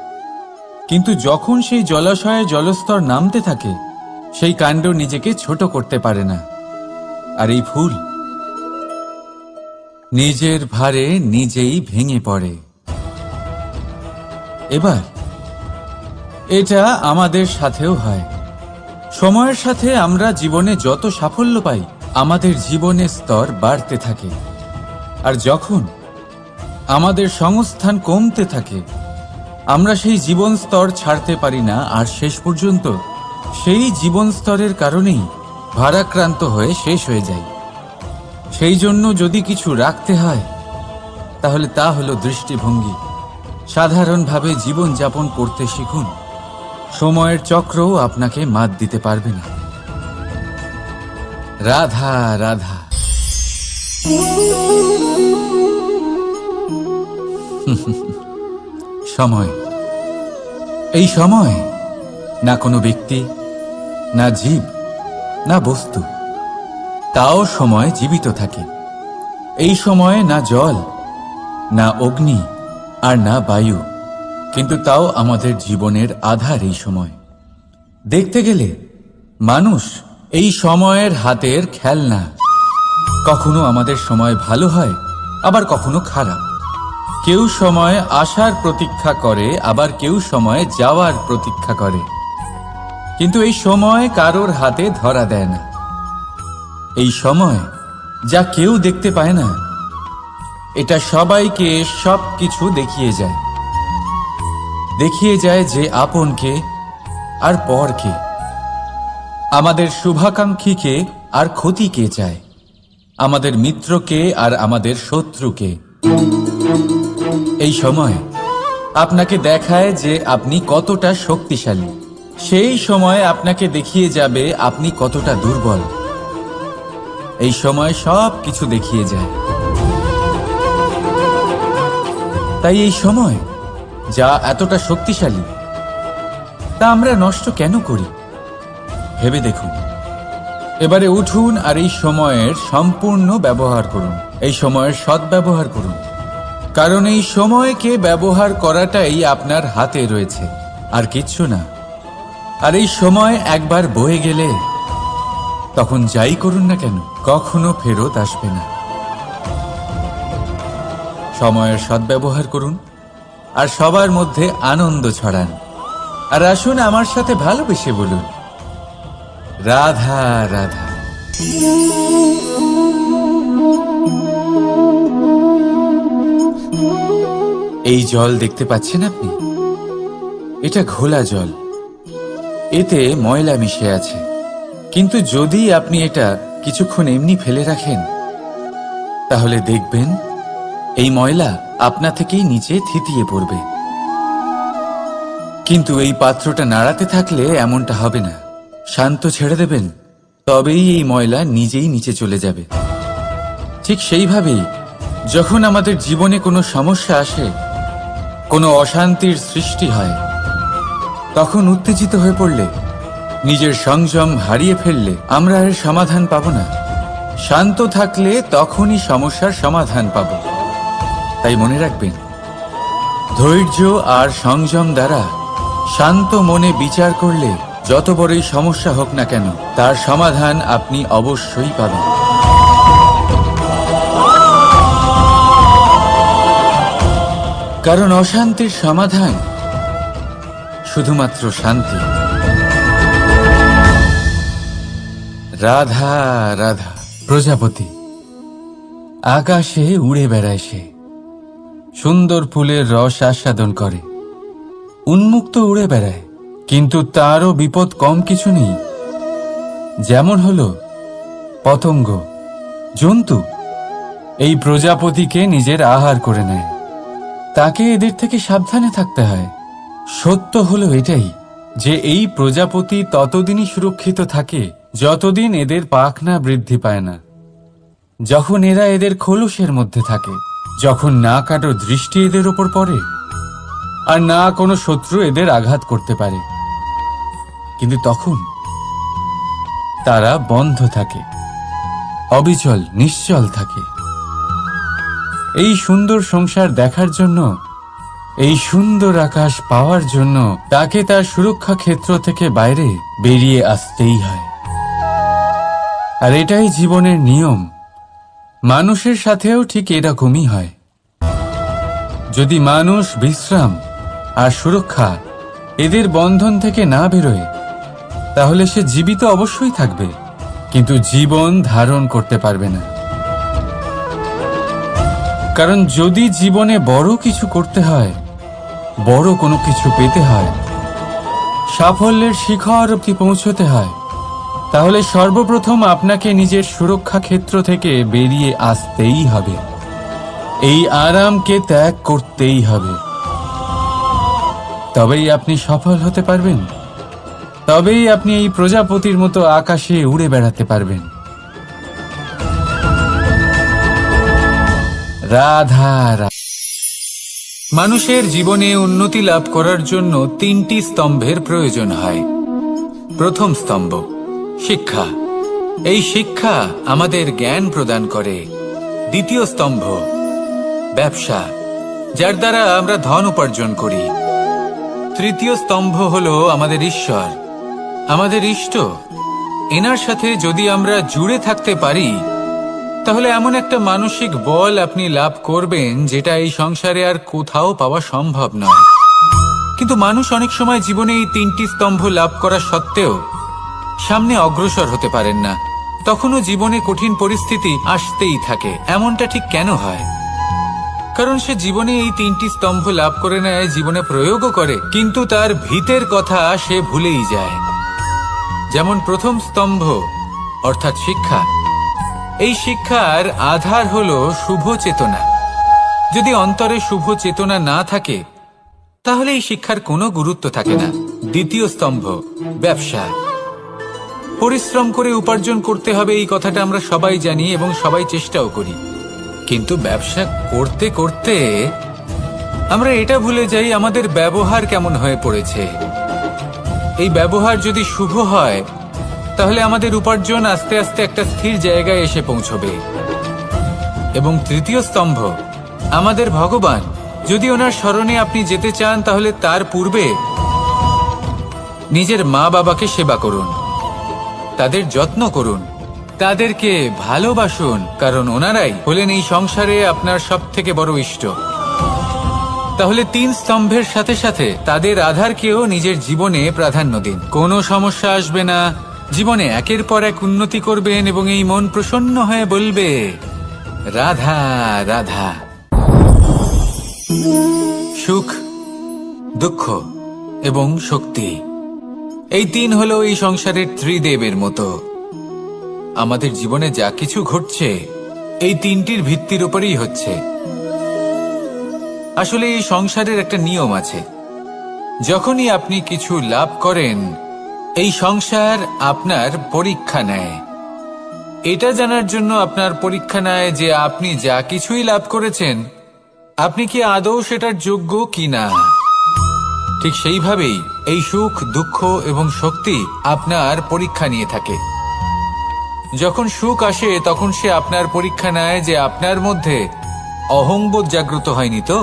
[SPEAKER 1] কিন্তু যখন সেই জলাশয়ে জলস্তর নামতে থাকে, সেই কাণ্ড নিজেকে ছোট করতে পারে না, আর এই ফুল নিজের ভারে নিজেই ভেঙে পড়ে। এবার এটা আমাদের সাথেও হয়। সময়ের সাথে আমরা জীবনে যত সাফল্য পাই, আমাদের জীবনের স্তর বাড়তে থাকে। আর যখন আমাদের সংস্থান কমতে থাকে, আমরা সেই জীবন স্তর ছাড়তে পারি না, আর শেষ পর্যন্ত সেই জীবন স্তরের কারণেই ভারাক্রান্ত হয়ে শেষ হয়ে যায়। সেই জন্য যদি কিছু রাখতে হয়, তাহলে তা হলো দৃষ্টিভঙ্গি। সাধারণভাবে জীবন যাপন করতে শিখুন। সময়ের চক্রও আপনাকে মাত দিতে পারবে না। রাধা রাধা। সময়, এই সময় না কোনো ব্যক্তি, না জীব, না বস্তু, তাও সময় জীবিত থাকে। এই সময়ে না জল, না অগ্নি, আর না বায়ু, কিন্তু তাও আমাদের জীবনের আধার এই সময়। দেখতে গেলে মানুষ এই সময়ের হাতের খেলনা। কখনো আমাদের সময় ভালো হয়, আবার কখনো খারাপ। কেউ সময় আসার প্রতীক্ষা করে, আবার কেউ সময় যাওয়ার প্রতীক্ষা করে, কিন্তু এই সময় কারোর হাতে ধরা দেয় না। এই সময় যা কেউ দেখতে পায় না, এটা সবাইকে সবকিছু দেখিয়ে যায়। দেখিয়ে যায় যে আপনকে আর পরকে, আমাদের শুভাকাঙ্ক্ষীকে আর ক্ষতিকে চায়, আমাদের মিত্রকে আর আমাদের শত্রুকে। এই সময় আপনাকে দেখায় যে আপনি কতটা শক্তিশালী, সেই সময় আপনাকে দেখিয়ে যাবে আপনি কতটা দুর্বল। এই সময় সব কিছু দেখিয়ে যায়। তাই এই সময় যা এতটা শক্তিশালী, তা আমরা নষ্ট কেন করি? ভেবে দেখুন। এবারে উঠুন আর এই সময়ের সম্পূর্ণ ব্যবহার করুন। এই সময়ের সদ্ব্যবহার করুন, কারণ এই সময়কে ব্যবহার করাটাই আপনার হাতে রয়েছে, আর কিচ্ছু না। আর এই সময় একবার বয়ে গেলে, তখন যাই করুন না কেন, কখনো ফেরত আসবে না। সময়ের সদ্ব্যবহার করুন আর সবার মধ্যে আনন্দ ছড়ান। আর আসুন আমার সাথে ভালোবেসে বলুন, রাধা রাধা। এই জল দেখতে পাচ্ছেন আপনি? এটা ঘোলা জল, এতে ময়লা মিশে আছে। কিন্তু যদি আপনি এটা কিছুক্ষণ এমনি ফেলে রাখেন, তাহলে দেখবেন এই ময়লা আপনা থেকেই নিচে থিতিয়ে পড়বে। কিন্তু এই পাত্রটা নাড়াতে থাকলে এমনটা হবে না। শান্ত ছেড়ে দেবেন, তবেই এই ময়লা নিজেই নিচে চলে যাবে। ঠিক সেইভাবেই যখন আমাদের জীবনে কোনো সমস্যা আসে, কোনো অশান্তির সৃষ্টি হয়, তখন উত্তেজিত হয়ে পড়লে, নিজের সংযম হারিয়ে ফেললে আমরা এর সমাধান পাব না। শান্ত থাকলে তখনই সমস্যার সমাধান পাব। তাই মনে রাখবেন, ধৈর্য আর সংযম দ্বারা শান্ত মনে বিচার করলে যত বড়ই সমস্যা হোক না কেন, তার সমাধান আপনি অবশ্যই পাবেন। কারণ অশান্তির সমাধান শুধুমাত্র শান্তি। রাধা রাধা। প্রজাপতি আকাশে উড়ে বেড়ায়, সে সুন্দর ফুলের রস আস্বাদন করে, উন্মুক্ত উড়ে বেড়ায়, কিন্তু তারও বিপদ কম কিছু নেই। যেমন হলো পতঙ্গ, জন্তু এই প্রজাপতিকে নিজের আহার করে নেয়। তাকে এদের থেকে সাবধানে থাকতে হয়। সত্য হলো এটাই যে এই প্রজাপতি ততদিনই সুরক্ষিত থাকে যতদিন এদের পাখনা বৃদ্ধি পায় না। যখন এরা এদের খোলসের মধ্যে থাকে, যখন না কারো দৃষ্টি এদের ওপর পড়ে আর না কোনো শত্রু এদের আঘাত করতে পারে, কিন্তু তখন তারা বন্ধ থাকে, অবিচল নিশ্চল থাকে। এই সুন্দর সংসার দেখার জন্য, এই সুন্দর আকাশ পাওয়ার জন্য তাকে তার সুরক্ষা ক্ষেত্র থেকে বাইরে বেরিয়ে আসতেই হয়। আর এটাই জীবনের নিয়ম। মানুষের সাথেও ঠিক এরকমই হয়। যদি মানুষ বিশ্রাম আর সুরক্ষা এদের বন্ধন থেকে না বেরোয়, তাহলে সে জীবিত অবশ্যই থাকবে, কিন্তু জীবন ধারণ করতে পারবে না। কারণ যদি জীবনে বড় কিছু করতে হয়, বড় কোনো কিছু পেতে হয়, সাফল্যের শিখর অবধি পৌঁছতে হয়, তাহলে সর্বপ্রথম আপনাকে নিজের সুরক্ষা ক্ষেত্র থেকে বেরিয়ে আসতেই হবে। এই আরামকে ত্যাগ করতেই হবে। তবেই আপনি সফল হতে পারবেন। তবেই আপনি এই প্রজাপতির মতো আকাশে উড়ে বেড়াতে পারবেন। রাধা। মানুষের জীবনে উন্নতি লাভ করার জন্য তিনটি স্তম্ভের প্রয়োজন হয়। প্রথম স্তম্ভ শিক্ষা। এই শিক্ষা আমাদের জ্ঞান প্রদান করে। দ্বিতীয় স্তম্ভ ব্যবসা, যার দ্বারা আমরা ধন উপার্জন করি। তৃতীয় স্তম্ভ হলো আমাদের ঈশ্বর, আমাদের ইষ্ট। এনার সাথে যদি আমরা জুড়ে থাকতে পারি, তাহলে এমন একটা মানসিক বল আপনি লাভ করবেন যেটা এই সংসারে আর কোথাও পাওয়া সম্ভব নয়। কিন্তু মানুষ অনেক সময় জীবনে এই তিনটি স্তম্ভ লাভ করা সত্ত্বেও সামনে অগ্রসর হতে পারেন না। তখনও জীবনে কঠিন পরিস্থিতি আসতেই থাকে। এমনটা ঠিক কেন হয়? কারণ সে জীবনে এই তিনটি স্তম্ভ লাভ করে নেয়, জীবনে প্রয়োগও করে, কিন্তু তার ভিতের কথা সে ভুলেই যায়। যেমন প্রথম স্তম্ভ অর্থাৎ শিক্ষা। এই শিক্ষার আধার হলো শুভ চেতনা। যদি অন্তরে শুভ চেতনা না থাকে, তাহলে এই শিক্ষার কোনো গুরুত্ব থাকে না। দ্বিতীয় স্তম্ভ ব্যবসা। পরিশ্রম করে উপার্জন করতে হবে, এই কথাটা আমরা সবাই জানি এবং সবাই চেষ্টাও করি। কিন্তু ব্যবসা করতে করতে আমরা এটা ভুলে যাই আমাদের ব্যবহার কেমন হয়ে পড়েছে। এই ব্যবহার যদি শুভ হয়, তাহলে আমাদের উপার্জন আস্তে আস্তে একটা স্থির জায়গায় এসে পৌঁছবে। এবং তৃতীয় স্তম্ভ আমাদের ভগবান। যদি ওনার শরণে আপনি যেতে চান, তাহলে তার পূর্বে নিজের মা বাবাকে সেবা করুন, তাদের যত্ন করুন, তাদেরকে ভালোবাসুন, কারণ ওনারাই হলেন এই সংসারে আপনার সব থেকে বড় ইষ্ট। তাহলে তিন স্তম্ভের সাথে সাথে তাদের আধারকেও নিজের জীবনে প্রাধান্য দিন। কোনো সমস্যা আসবে না, জীবনে একের পর এক উন্নতি করবেন এবং এই মন প্রসন্ন হয়ে বলবে রাধা রাধা। সুখ, দুঃখ এবং শক্তি, এই তিন হলো এই সংসারের ত্রিদেবের মতো। আমাদের জীবনে যা কিছু ঘটছে এই তিনটির ভিত্তির উপরেই হচ্ছে। আসলে এই সংসারের একটা নিয়ম আছে। যখনই আপনি কিছু লাভ করেন, এই সংসার আপনার পরীক্ষা নেয়। এটা জানার জন্য আপনার পরীক্ষা নেয় যে আপনি যা কিছুই লাভ করেছেন, আপনি কি আদৌ সেটার যোগ্য কিনা। ঠিক সেইভাবেই এই সুখ, দুঃখ এবং শক্তি আপনার পরীক্ষা নিয়ে থাকে। যখন সুখ আসে, তখন সে আপনার পরীক্ষা নেয় যে আপনার মধ্যে অহংবোধ জাগ্রত হয়নি তো।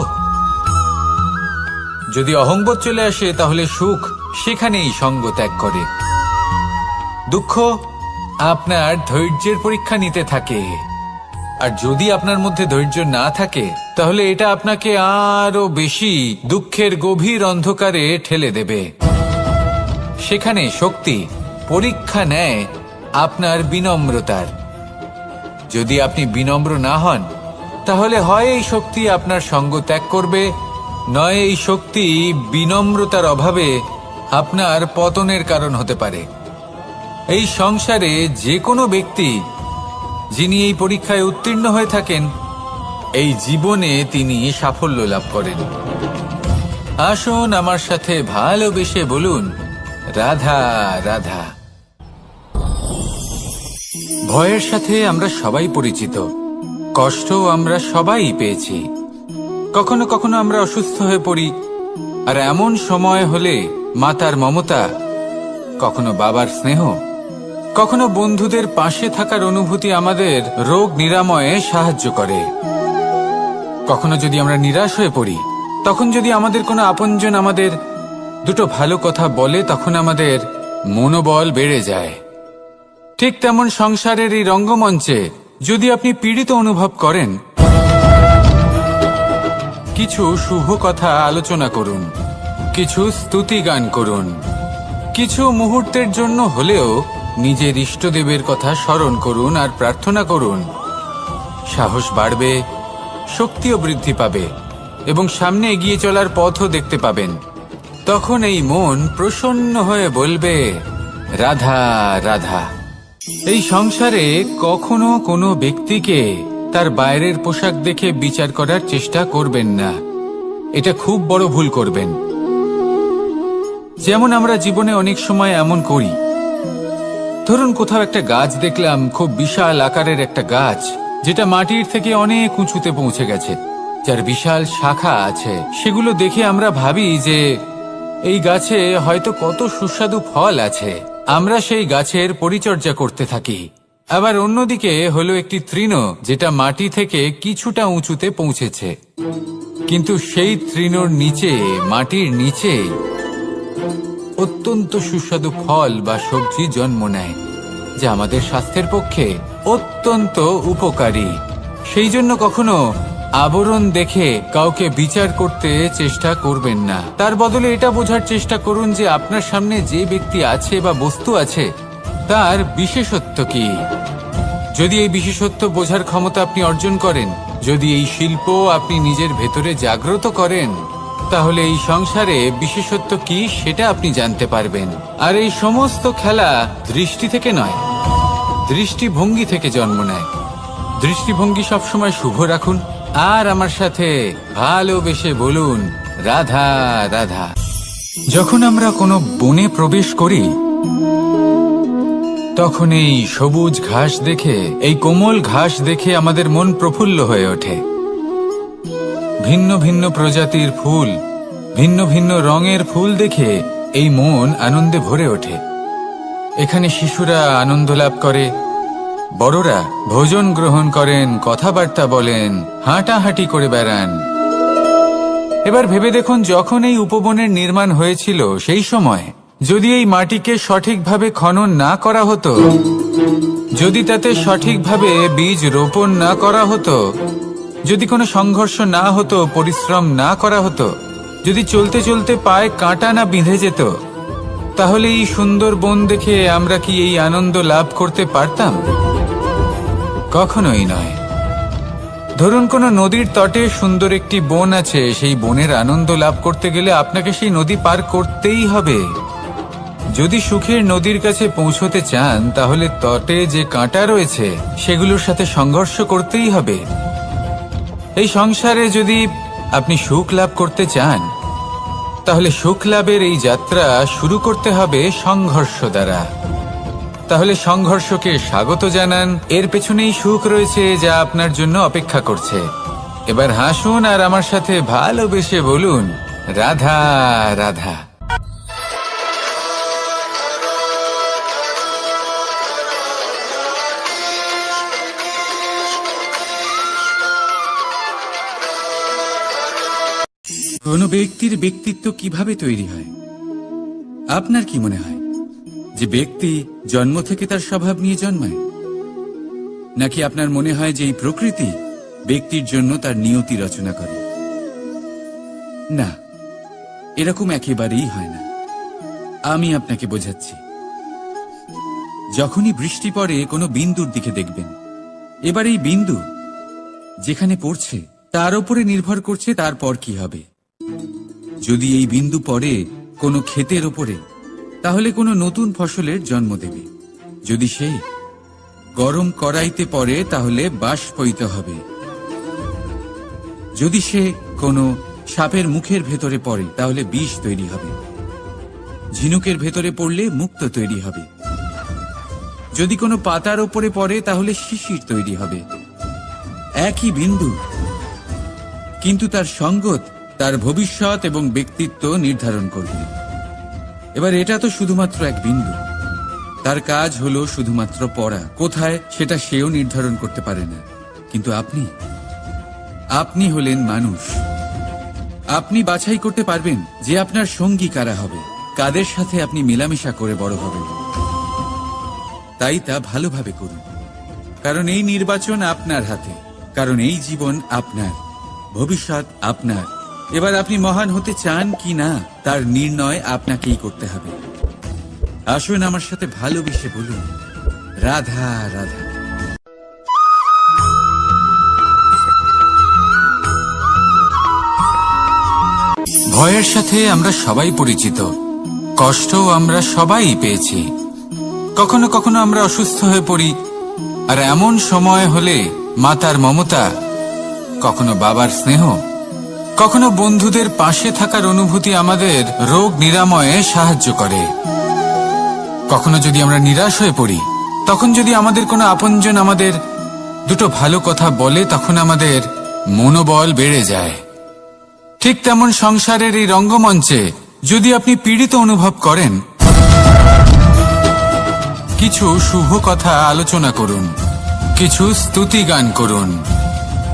[SPEAKER 1] যদি অহংবোধ চলে আসে, তাহলে সুখ সেখানেই সঙ্গ ত্যাগ করে। দুঃখ আপনার ধৈর্যের পরীক্ষা নিতে থাকে। আর যদি আপনার মধ্যে ধৈর্য না থাকে, তাহলে এটা আপনাকে আরো বেশি দুঃখের গভীর অন্ধকারে ঠেলে দেবে। সেখানে শক্তি পরীক্ষা নেয় আপনার বিনম্রতার। যদি আপনি বিনম্র না হন, তাহলে হয় এই শক্তি আপনার সঙ্গ ত্যাগ করবে, নয় এই শক্তি বিনম্রতার অভাবে আপনার পতনের কারণ হতে পারে। এই সংসারে যে কোনো ব্যক্তি যিনি এই পরীক্ষায় উত্তীর্ণ হয়ে থাকেন, এই জীবনে তিনি সাফল্য লাভ করেন। আসুন আমার সাথে ভালোবেসে বলুন, রাধা রাধা। ভয়ের সাথে আমরা সবাই পরিচিত, কষ্ট আমরা সবাই পেয়েছি। কখনো কখনো আমরা অসুস্থ হয়ে পড়ি, আর এমন সময় হলে মাতার মমতা, কখনো বাবার স্নেহ, কখনো বন্ধুদের পাশে থাকার অনুভূতি আমাদের রোগ নিরাময়ে সাহায্য করে। কখনো যদি আমরা নিরাশ হয়ে পড়ি, তখন যদি আমাদের কোনো আপনজন আমাদের দুটো ভালো কথা বলে, তখন আমাদের মনোবল বেড়ে যায়। ঠিক তেমন সংসারের এই রঙ্গমঞ্চে যদি আপনি পীড়িত অনুভব করেন, কিছু শুভ কথা আলোচনা করুন, কিছু স্তুতি গান করুন, কিছু মুহূর্তের জন্য হলেও নিজের ইষ্টদেবের কথা স্মরণ করুন আর প্রার্থনা করুন। সাহস বাড়বে, শক্তিও বৃদ্ধি পাবে এবং সামনে এগিয়ে চলার পথও দেখতে পাবেন। তখন এই মন প্রসন্ন হয়ে বলবে, রাধা রাধা। এই সংসারে কখনো কোনো ব্যক্তিকে তার বাইরের পোশাক দেখে বিচার করার চেষ্টা করবেন না, এটা খুব বড় ভুল করবেন। যেমন আমরা জীবনে অনেক সময় এমন করি, ধরুন কোথাও একটা গাছ দেখলাম, খুব বিশাল আকারের একটা গাছ, যেটা মাটির থেকে অনেক উঁচুতে পৌঁছে গেছে, যার বিশাল শাখা আছে। সেগুলো দেখে আমরা ভাবি যে এই গাছে হয়তো কত সুস্বাদু ফল আছে, আমরা সেই গাছের পরিচর্যা করতে থাকি। আবার অন্যদিকে হলো একটি তৃণ, যেটা মাটি থেকে কিছুটা উঁচুতে পৌঁছেছে, কিন্তু সেই তৃণর নিচে, মাটির নিচে অত্যন্ত সুস্বাদু ফল বা সবজি জন্ম নেয়, যা আমাদের স্বাস্থ্যের পক্ষে অত্যন্ত উপকারী। সেই জন্য কখনো আবরণ দেখে কাউকে বিচার করতে চেষ্টা করবেন না। তার বদলে এটা বোঝার চেষ্টা করুন যে আপনার সামনে যে ব্যক্তি আছে বা বস্তু আছে, তার বিশেষত্ব কি। যদি এই বিশেষত্ব বোঝার ক্ষমতা আপনি অর্জন করেন, যদি এই শিল্প আপনি নিজের ভেতরে জাগ্রত করেন, তাহলে এই সংসারে বিশেষত্ব কি সেটা আপনি জানতে পারবেন। আর এই সমস্ত খেলা দৃষ্টি থেকে নয়, দৃষ্টিভঙ্গি থেকে জন্ম নেয়। দৃষ্টিভঙ্গি সবসময় শুভ রাখুন আর আমার সাথে ভালোবেসে বলুন, রাধা রাধা। যখন আমরা কোনো বনে প্রবেশ করি, তখন এই সবুজ ঘাস দেখে, এই কোমল ঘাস দেখে আমাদের মন প্রফুল্ল হয়ে ওঠে। ভিন্ন ভিন্ন প্রজাতির ফুল, ভিন্ন ভিন্ন রঙের ফুল দেখে এই মন আনন্দে ভরে ওঠে। এখানে শিশুরা আনন্দ লাভ করে, বড়রা ভোজন গ্রহণ করেন, কথাবার্তা বলেন, হাঁটাহাঁটি করে বেড়ান। এবার ভেবে দেখুন, যখন এই উপবনের নির্মাণ হয়েছিল, সেই সময় যদি এই মাটিকে সঠিকভাবে খনন না করা হতো, যদি তাতে সঠিকভাবে বীজ রোপণ না করা হতো, যদি কোনো সংঘর্ষ না হতো, পরিশ্রম না করা হতো, যদি চলতে চলতে পায়ে কাঁটা না বিঁধে যেত, তাহলে এই সুন্দর বন দেখে আমরা কি এই আনন্দ লাভ করতে পারতাম? কখনোই নয়। ধরুন কোনো নদীর তটে সুন্দর একটি বন আছে, সেই বনের আনন্দ লাভ করতে গেলে আপনাকে সেই নদী পার করতেই হবে। যদি সুখের নদীর কাছে পৌঁছতে চান, তাহলে তটে যে কাঁটা রয়েছে সেগুলোর সাথে সংঘর্ষ করতেই হবে। এই সংসারে যদি আপনি সুখ লাভ করতে চান, তাহলে সুখ লাভের এই যাত্রা শুরু করতে হবে সংঘর্ষ দ্বারা। তাহলে সংঘর্ষকে স্বাগত জানান, এর পেছনেই সুখ রয়েছে যা আপনার জন্য অপেক্ষা করছে। এবার হাসুন আর আমার সাথে ভালোবেসে বলুন, রাধা রাধা। কোন ব্যক্তির ব্যক্তিত্ব কিভাবে তৈরি হয়? আপনার কি মনে হয় যে ব্যক্তি জন্ম থেকে তার স্বভাব নিয়ে জন্মায়, নাকি আপনার মনে হয় যে এই প্রকৃতি ব্যক্তির জন্য তার নিয়তি রচনা করে? না, এরকম একেবারেই হয় না। আমি আপনাকে বোঝাচ্ছি। যখনই বৃষ্টি পড়ে, কোনো বিন্দুর দিকে দেখবেন। এবার এই বিন্দু যেখানে পড়ছে তার উপরে নির্ভর করছে তারপর কি হবে। যদি এই বিন্দু পড়ে কোনো ক্ষেতের ওপরে, তাহলে কোনো নতুন ফসলের জন্ম দেবে। যদি সে গরম কড়াইতে পড়ে তাহলে বাষ্পীত হবে। যদি সে কোনো সাপের মুখের ভেতরে পড়ে তাহলে বিষ তৈরি হবে। ঝিনুকের ভেতরে পড়লে মুক্তো তৈরি হবে। যদি কোনো পাতার ওপরে পড়ে তাহলে শিশির তৈরি হবে। একই বিন্দু, কিন্তু তার সঙ্গত তার ভবিষ্যৎ এবং ব্যক্তিত্ব নির্ধারণ করবে। এবার এটা তো শুধুমাত্র এক বিন্দু, তার কাজ হলো শুধুমাত্র পড়া। কোথায় সেটা সেও নির্ধারণ করতে পারে না। কিন্তু আপনি হলেন মানুষ। আপনি বাছাই করতে পারবেন যে আপনার সঙ্গী কারা হবে, কাদের সাথে আপনি মেলামেশা করে বড় হবেন। তাই তা ভালোভাবে করুন, কারণ এই নির্বাচন আপনার হাতে, কারণ এই জীবন আপনার, ভবিষ্যৎ আপনার। এবার আপনি মহান হতে চান কি না তার নির্ণয় আপনাকেই করতে হবে। আসুন আমার সাথে ভালোবেসে বলুন, রাধা রাধা। ভয়ের সাথে আমরা সবাই পরিচিত, কষ্টও আমরা সবাই পেয়েছি। কখনো কখনো আমরা অসুস্থ হয়ে পড়ি, আর এমন সময় হলে মাতার মমতা, কখনো বাবার স্নেহ, কখনো বন্ধুদের পাশে থাকার অনুভূতি আমাদের রোগ নিরাময়ে সাহায্য করে। কখনো যদি আমরা নিরাশ হয়ে পড়ি, তখন যদি আমাদের কোনো আপনজন আমাদের দুটো ভালো কথা বলে, তখন আমাদের মনোবল বেড়ে যায়। ঠিক তেমন সংসারের এই রঙ্গমঞ্চে যদি আপনি পীড়িত অনুভব করেন, কিছু শুভ কথা আলোচনা করুন, কিছু স্তুতি গান করুন,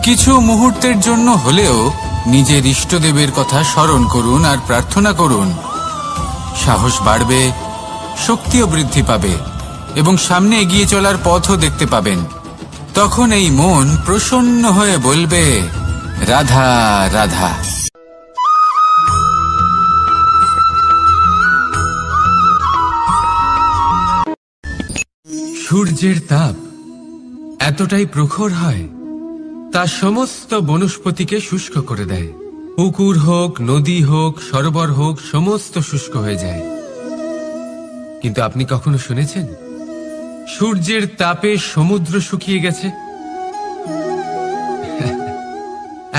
[SPEAKER 1] কিছু মুহূর্তের জন্য হলেও নিজের ইষ্টদেবের কথা স্মরণ করুন আর প্রার্থনা করুন। সাহস বাড়বে, শক্তিও বৃদ্ধি পাবে এবং সামনে এগিয়ে চলার পথও দেখতে পাবেন। তখন এই মন প্রসন্ন হয়ে বলবে, রাধা রাধা। সূর্যের তাপ এতটাই প্রখর হয়, তা সমস্ত বনস্পতিকে শুষ্ক করে দেয়। পুকুর হোক, নদী হোক, সরোবর হোক, সমস্ত শুষ্ক হয়ে যায়। কিন্তু আপনি কখনো শুনেছেন সূর্যের তাপে সমুদ্র শুকিয়ে গেছে?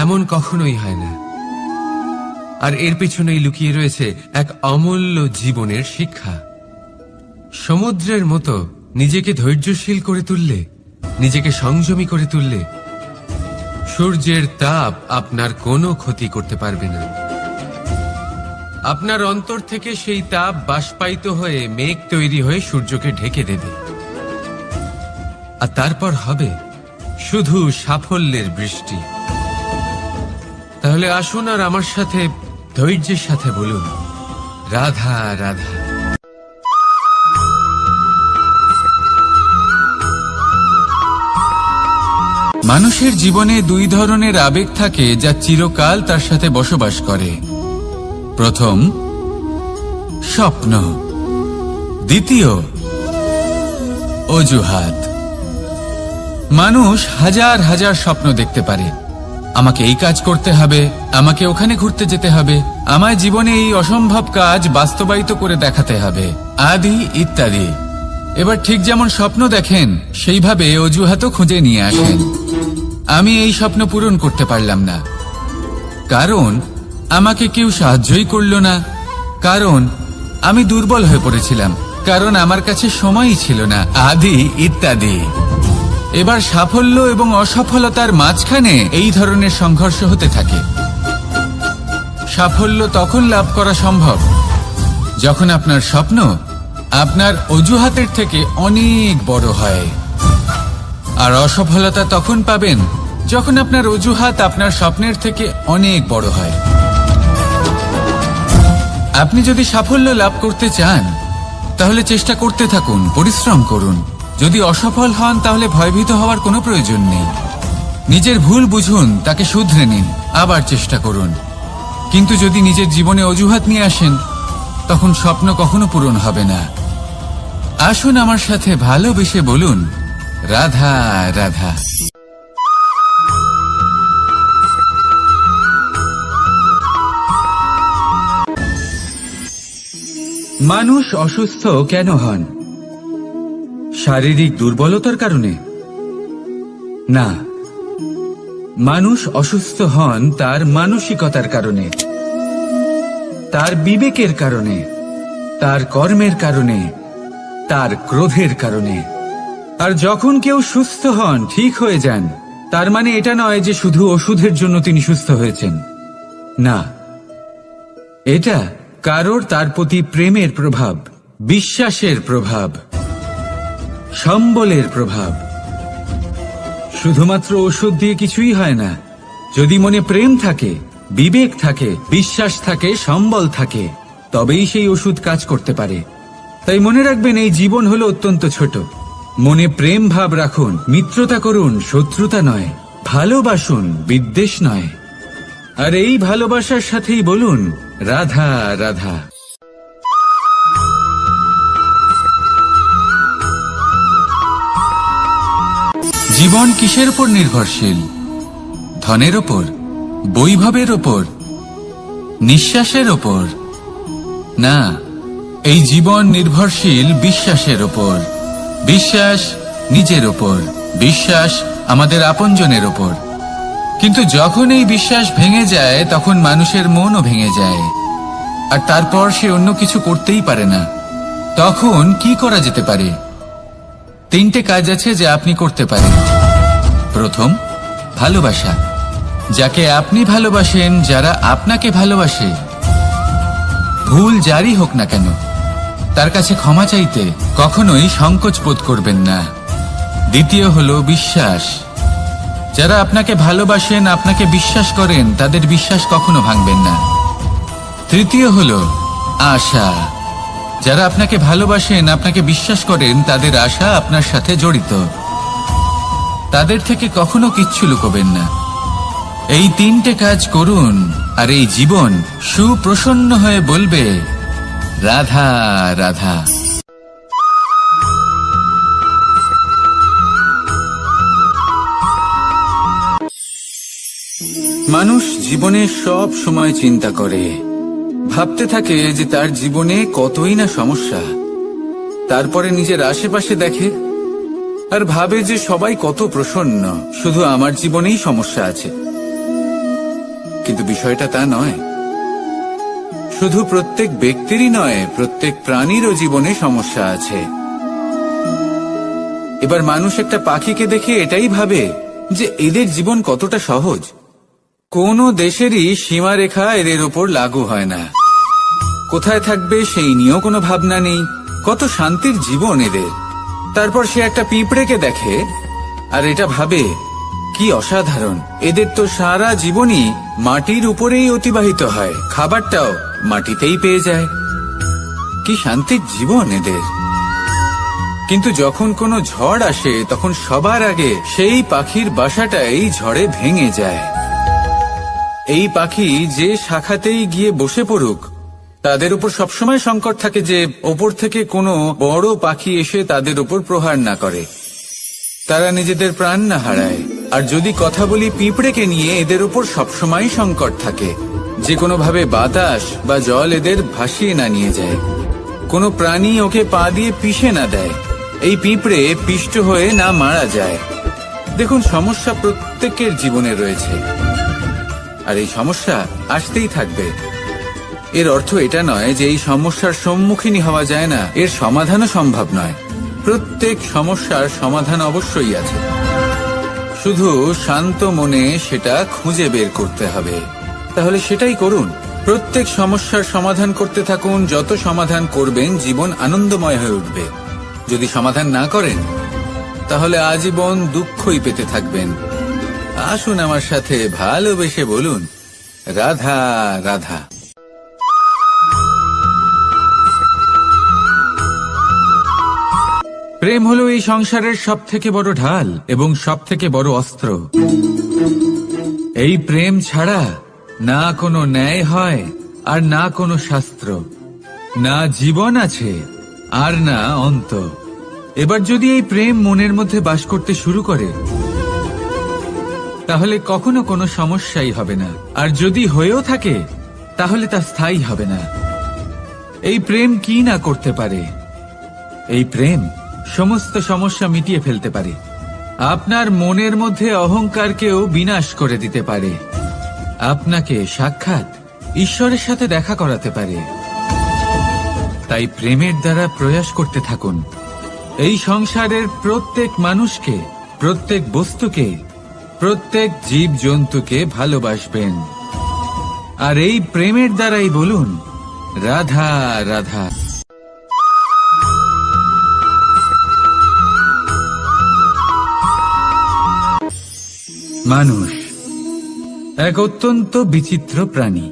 [SPEAKER 1] এমন কখনোই হয় না। আর এর পেছনেই লুকিয়ে রয়েছে এক অমূল্য জীবনের শিক্ষা। সমুদ্রের মতো নিজেকে ধৈর্যশীল করে তুললে, নিজেকে সংযমী করে তুললে, সূর্যের তাপ আপনার কোনো ক্ষতি করতে পারবে না। আপনার অন্তর থেকে সেই তাপ বাষ্পায়িত হয়ে মেঘ তৈরি হয়ে সূর্যকে ঢেকে দেবে, আর তারপর হবে শুধু সাফল্যের বৃষ্টি। তাহলে আসুন আর আমার সাথে ধৈর্যের সাথে বলুন, রাধা রাধা। মানুষের জীবনে দুই ধরনের আবেগ থাকে যা চিরকাল তার সাথে বসবাস করে। প্রথম, স্বপ্ন। দ্বিতীয়, অজুহাত। মানুষ হাজার হাজার স্বপ্ন দেখতে পারে। আমাকে এই কাজ করতে হবে, আমাকে ওখানে ঘুরতে যেতে হবে, আমায় জীবনে এই অসম্ভব কাজ বাস্তবায়িত করে দেখাতে হবে, আদি ইত্যাদি। এবার ঠিক যেমন স্বপ্ন দেখেন, সেইভাবে অজুহাতও খুঁজে নিয়ে আসেন। আমি এই স্বপ্ন পূরণ করতে পারলাম না, কারণ আমাকে কেউ সাহায্যই করল না, কারণ আমি দুর্বল হয়ে পড়েছিলাম, কারণ আমার কাছে সময়ই ছিল না, আদি ইত্যাদি। এবার সাফল্য এবং অসফলতার মাঝখানে এই ধরনের সংঘর্ষ হতে থাকে। সাফল্য তখন লাভ করা সম্ভব যখন আপনার স্বপ্ন আপনার অজুহাতের থেকে অনেক বড় হয়, আর অসফলতা তখন পাবেন যখন আপনার অজুহাত আপনার স্বপ্নের থেকে অনেক বড় হয়। আপনি যদি সাফল্য লাভ করতে চান, তাহলে চেষ্টা করতে থাকুন, পরিশ্রম করুন। যদি অসফল হন, তাহলে ভয়ভীত হওয়ার কোনো প্রয়োজন নেই। নিজের ভুল বুঝুন, তাকে শুধরে নিন, আবার চেষ্টা করুন। কিন্তু যদি নিজের জীবনে অজুহাত নিয়ে আসেন, তখন স্বপ্ন কখনো পূরণ হবে না। আসুন আমার সাথে ভালোবেসে বলুন, রাধা রাধা। মানুষ অসুস্থ কেন হন? শারীরিক দুর্বলতার কারণে? না, মানুষ অসুস্থ হন তার মানসিকতার কারণে, তার বিবেকের কারণে, তার কর্মের কারণে, তার ক্রোধের কারণে। আর যখন কেউ সুস্থ হন, ঠিক হয়ে যান, তার মানে এটা নয় যে শুধু ওষুধের জন্য তিনি সুস্থ হয়েছেন। না, এটা কারোর তার প্রতি প্রেমের প্রভাব, বিশ্বাসের প্রভাব, সম্বলের প্রভাব। শুধুমাত্র ওষুধ দিয়ে কিছুই হয় না। যদি মনে প্রেম থাকে, বিবেক থাকে, বিশ্বাস থাকে, সম্বল থাকে, তবেই সেই ওষুধ কাজ করতে পারে। তাই মনে রাখবেন, এই জীবন হলো অত্যন্ত ছোট। মনে প্রেম ভাব রাখুন, মিত্রতা করুন, শত্রুতা নয়। ভালোবাসুন, বিদ্বেষ নয়। আর এই ভালোবাসার সাথেই বলুন রাধা রাধা। জীবন কিসের উপর নির্ভরশীল? ধনের ওপর, বৈভবের ওপর, নিঃশ্বাসের ওপর? না, এই জীবন নির্ভরশীল বিশ্বাসের ওপর। বিশ্বাস নিজের ওপর, বিশ্বাস আমাদের আপনজনের ওপর। কিন্তু যখন এই বিশ্বাস ভেঙে যায়, তখন মানুষের মনও ভেঙে যায়, আর তারপর সে অন্য কিছু করতেই পারে না। তখন কি করা যেতে পারে? 3টে কাজ আছে যা আপনি করতে পারেন। প্রথম, ভালোবাসা। যাকে আপনি ভালোবাসেন, যারা আপনাকে ভালোবাসে, ভুল যারই হোক না কেন, তার কাছে ক্ষমা চাইতে কখনোই সংকোচ বোধ করবেন না। দ্বিতীয় হলো বিশ্বাস। যারা আপনাকে ভালোবাসেন, আপনাকে বিশ্বাস করেন, তাদের বিশ্বাস কখনো ভাঙবেন না। তৃতীয় হলো আশা। যারা আপনাকে ভালোবাসেন, আপনাকে বিশ্বাস করেন, তাদের আশা আপনার সাথে জড়িত। তাদের থেকে কখনো কিচ্ছু লুকোবেন না। এই 3টে কাজ করুন, আর এই জীবন সুপ্রসন্ন হয়ে বলবে রাধা রাধা। মানুষ জীবনে সব সময় চিন্তা করে, ভাবতে থাকে যে তার জীবনে কতই না সমস্যা। তারপরে নিজের আশেপাশে দেখে আর ভাবে যে সবাই কত প্রসন্ন, শুধু আমার জীবনেই সমস্যা আছে। কিন্তু বিষয়টা তা নয়। শুধু প্রত্যেক ব্যক্তিরই নয়, প্রত্যেক প্রাণীরও জীবনে সমস্যা আছে। এবার মানুষ একটা পাখিকে দেখে এটাই ভাবে যে এদের জীবন কতটা সহজ। কোন দেশেরই সীমারেখা এদের ওপর লাগু হয় না। কোথায় থাকবে সেই নিয়েও কোনো ভাবনা নেই। কত শান্তির জীবন এদের। তারপর সে একটা পিঁপড়েকে দেখে আর এটা ভাবে কি অসাধারণ, এদের তো সারা জীবনই মাটির উপরেই অতিবাহিত হয়, খাবারটাও মাটিতেই পেয়ে যায়। কি শান্তির জীবন এদের। কিন্তু যখন কোনো ঝড় আসে, তখন সবার আগে সেই পাখির বাসাটাই ঝড়ে ভেঙে যায়। এই পাখি যে শাখাতেই গিয়ে বসে পড়ুক, তাদের উপর সবসময় সংকট থাকে যে ওপর থেকে কোনো বড় পাখি এসে তাদের উপর প্রহার না করে, তারা নিজেদের প্রাণ না হারায়। আর যদি কথা বলি পিঁপড়েকে নিয়ে, এদের উপর সবসময় সংকট থাকে যে কোনোভাবে বাতাস বা জল এদের ভাসিয়ে না নিয়ে যায়, কোনো প্রাণী ওকে পা দিয়ে পিষে না দেয়, এই পিঁপড়ে পিষ্ট হয়ে না মারা যায়। দেখুন, সমস্যা প্রত্যেকের জীবনে রয়েছে, আর এই সমস্যা আসতেই থাকবে। এর অর্থ এটা নয় যে এই সমস্যার সম্মুখীন হওয়া যায় না, এর সমাধানও সম্ভব নয়। প্রত্যেক সমস্যার সমাধান অবশ্যই আছে, শুধু শান্ত মনে সেটা খুঁজে বের করতে হবে। তাহলে সেটাই করুন, প্রত্যেক সমস্যার সমাধান করতে থাকুন। যত সমাধান করবেন, জীবন আনন্দময় হয়ে উঠবে। যদি সমাধান না করেন, তাহলে আজীবন দুঃখই পেতে থাকবেন। আসুন আমার সাথে ভালোবেসে বলুন রাধা রাধা। প্রেম হলো এই সংসারের সবথেকে বড় ঢাল এবং সবথেকে বড় অস্ত্র। এই প্রেম ছাড়া না কোনো ন্যায় হয়, আর না কোনো শাস্ত্র, না জীবন আছে, আর না অন্ত। এবার যদি এই প্রেম মনের মধ্যে বাস করতে শুরু করে, তাহলে কখনো কোনো সমস্যাই হবে না। আর যদি হয়েও থাকে, তাহলে তা স্থায়ী হবে না। এই প্রেম কি না করতে পারে? এই প্রেম সমস্ত সমস্যা মিটিয়ে ফেলতে পারে। আপনার মনের মধ্যে অহংকারকেও বিনাশ করে দিতে পারে। আপনাকে সাক্ষাৎ ঈশ্বরের সাথে দেখা করাতে পারে। তাই প্রেমের দ্বারা প্রয়াস করতে থাকুন। এই সংসারের প্রত্যেক মানুষকে, প্রত্যেক বস্তুকে, প্রত্যেক জীব জন্তুকে ভালোবাসবেন। আর এই প্রেমের দ্বারাই বলুন রাধা রাধা। মানুষ এক অত্যন্ত বিচিত্র প্রাণী।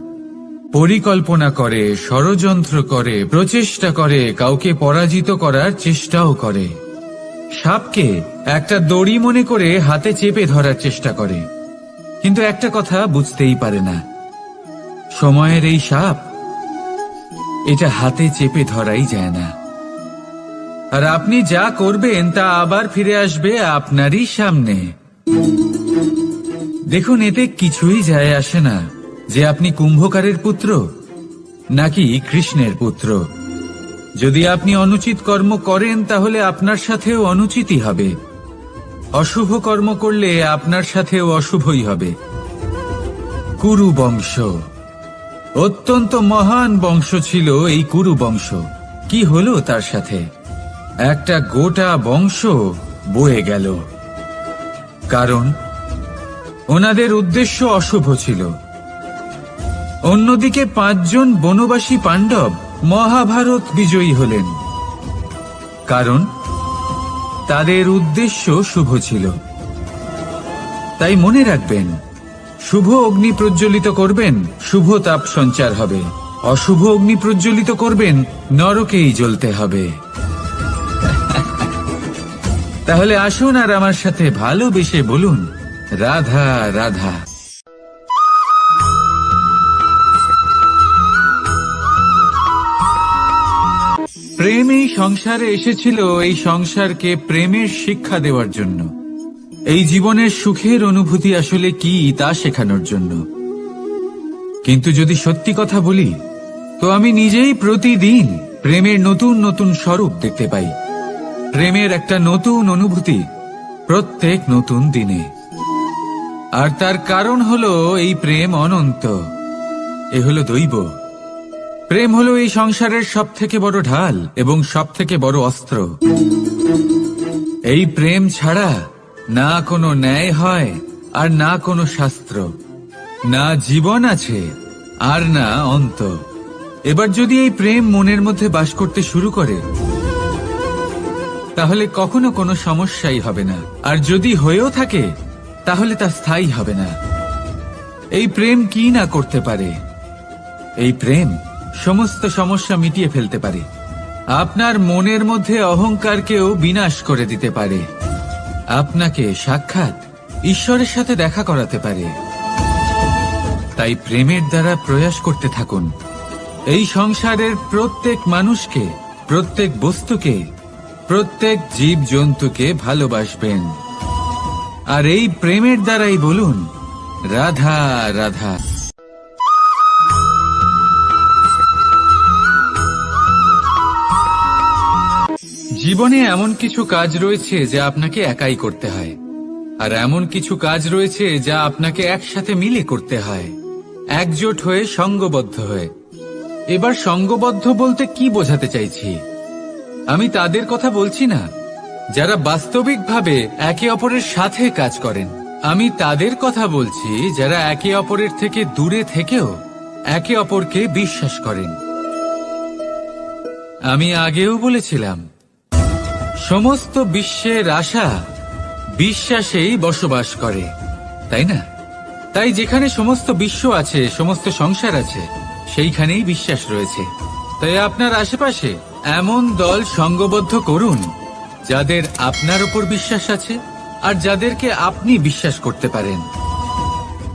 [SPEAKER 1] পরিকল্পনা করে, ষড়যন্ত্র করে, প্রচেষ্টা করে, কাউকে পরাজিত করার চেষ্টাও করে। সাপকে একটা দড়ি মনে করে হাতে চেপে ধরার চেষ্টা করে, কিন্তু একটা কথা বুঝতেই পারে না, সময়ের এই সাপ, এটা হাতে চেপে ধরাই যায় না। আর আপনি যা করবেন তা আবার ফিরে আসবে আপনারই সামনে। দেখুন, এতে কিছুই যায় আসে না যে আপনি কুম্ভকারের পুত্র নাকি কৃষ্ণের পুত্র। যদি আপনি অনুচিত কর্ম করেন তাহলে আপনার সাথেও অনুচিতই হবে। অশুভ কর্ম করলে আপনার সাথেও অশুভই হবে। কুরু বংশ অত্যন্ত মহান বংশ ছিল। এই কুরু বংশ কি হলো তার সাথে? একটা গোটা বংশ বয়ে গেল, কারণ ওনাদের উদ্দেশ্য অশুভ ছিল। অন্যদিকে 5 জন বনবাসী পাণ্ডব মহাভারত বিজয়ী হলেন, কারণ তাদের উদ্দেশ্য শুভ ছিল। তাই মনে রাখবেন, শুভ অগ্নি প্রজ্বলিত করবেন, শুভ তাপ সঞ্চার হবে। অশুভ অগ্নি প্রজ্বলিত করবেন, নরকেই জ্বলতে হবে। তাহলে আসুন আর আমার সাথে ভালোবেসে বলুন রাধা রাধা। প্রেম এই সংসারে এসেছিল এই সংসারকে প্রেমের শিক্ষা দেওয়ার জন্য, এই জীবনের সুখের অনুভূতি আসলে কি তা শেখানোর জন্য। কিন্তু যদি সত্যি কথা বলি, তো আমি নিজেই প্রতিদিন প্রেমের নতুন নতুন স্বরূপ দেখতে পাই। প্রেমের একটা নতুন অনুভূতি প্রত্যেক নতুন দিনে। আর তার কারণ হলো এই প্রেম অনন্ত, এ হলো দৈব। প্রেম হলো এই সংসারের সবথেকে বড় ঢাল এবং সবথেকে বড় অস্ত্র। এই প্রেম ছাড়া না কোনো ন্যায় হয় আর না কোনো শাস্ত্র, না জীবন আছে আর না অন্ত। এবার যদি এই প্রেম মনের মধ্যে বাস করতে শুরু করে, তাহলে কখনো কোনো সমস্যাই হবে না। আর যদি হয়েও থাকে, তাহলে তা স্থায়ী হবে না। এই প্রেম কি না করতে পারে? এই প্রেম সমস্ত সমস্যা মিটিয়ে ফেলতে পারে। আপনার মনের মধ্যে অহংকারকেও বিনাশ করে দিতে পারে। আপনাকে সাক্ষাৎ ঈশ্বরের সাথে দেখা করাতে পারে। তাই প্রেমের দ্বারা প্রয়াস করতে থাকুন। এই সংসারের প্রত্যেক মানুষকে, প্রত্যেক বস্তুকে, প্রত্যেক জীব জন্তুকে ভালোবাসবেন। আর এই প্রেমের দ্বারাই বলুন রাধা রাধা। জীবনে এমন কিছু কাজ রয়েছে যা আপনাকে একাই করতে হয়, আর এমন কিছু কাজ রয়েছে যা আপনাকে একসাথে মিলে করতে হয়, একজোট হয়ে, সঙ্গবদ্ধ হয়ে। এবার সঙ্গবদ্ধ বলতে কি বোঝাতে চাইছি? আমি তাদের কথা বলছি না যারা বাস্তবিকভাবে একে অপরের সাথে কাজ করেন। আমি তাদের কথা বলছি যারা একে অপরের থেকে দূরে থেকেও একে অপরকে বিশ্বাস করেন। আমি আগেও বলেছিলাম, সমস্ত বিশ্বের আশা বিশ্বাসেই বসবাস করে, তাই না? তাই যেখানে সমস্ত বিশ্ব আছে, সমস্ত সংসার আছে, সেইখানেই বিশ্বাস রয়েছে। তাই আপনার আশেপাশে এমন দল সঙ্গবদ্ধ করুন যাদের আপনার উপর বিশ্বাস আছে আর যাদেরকে আপনি বিশ্বাস করতে পারেন।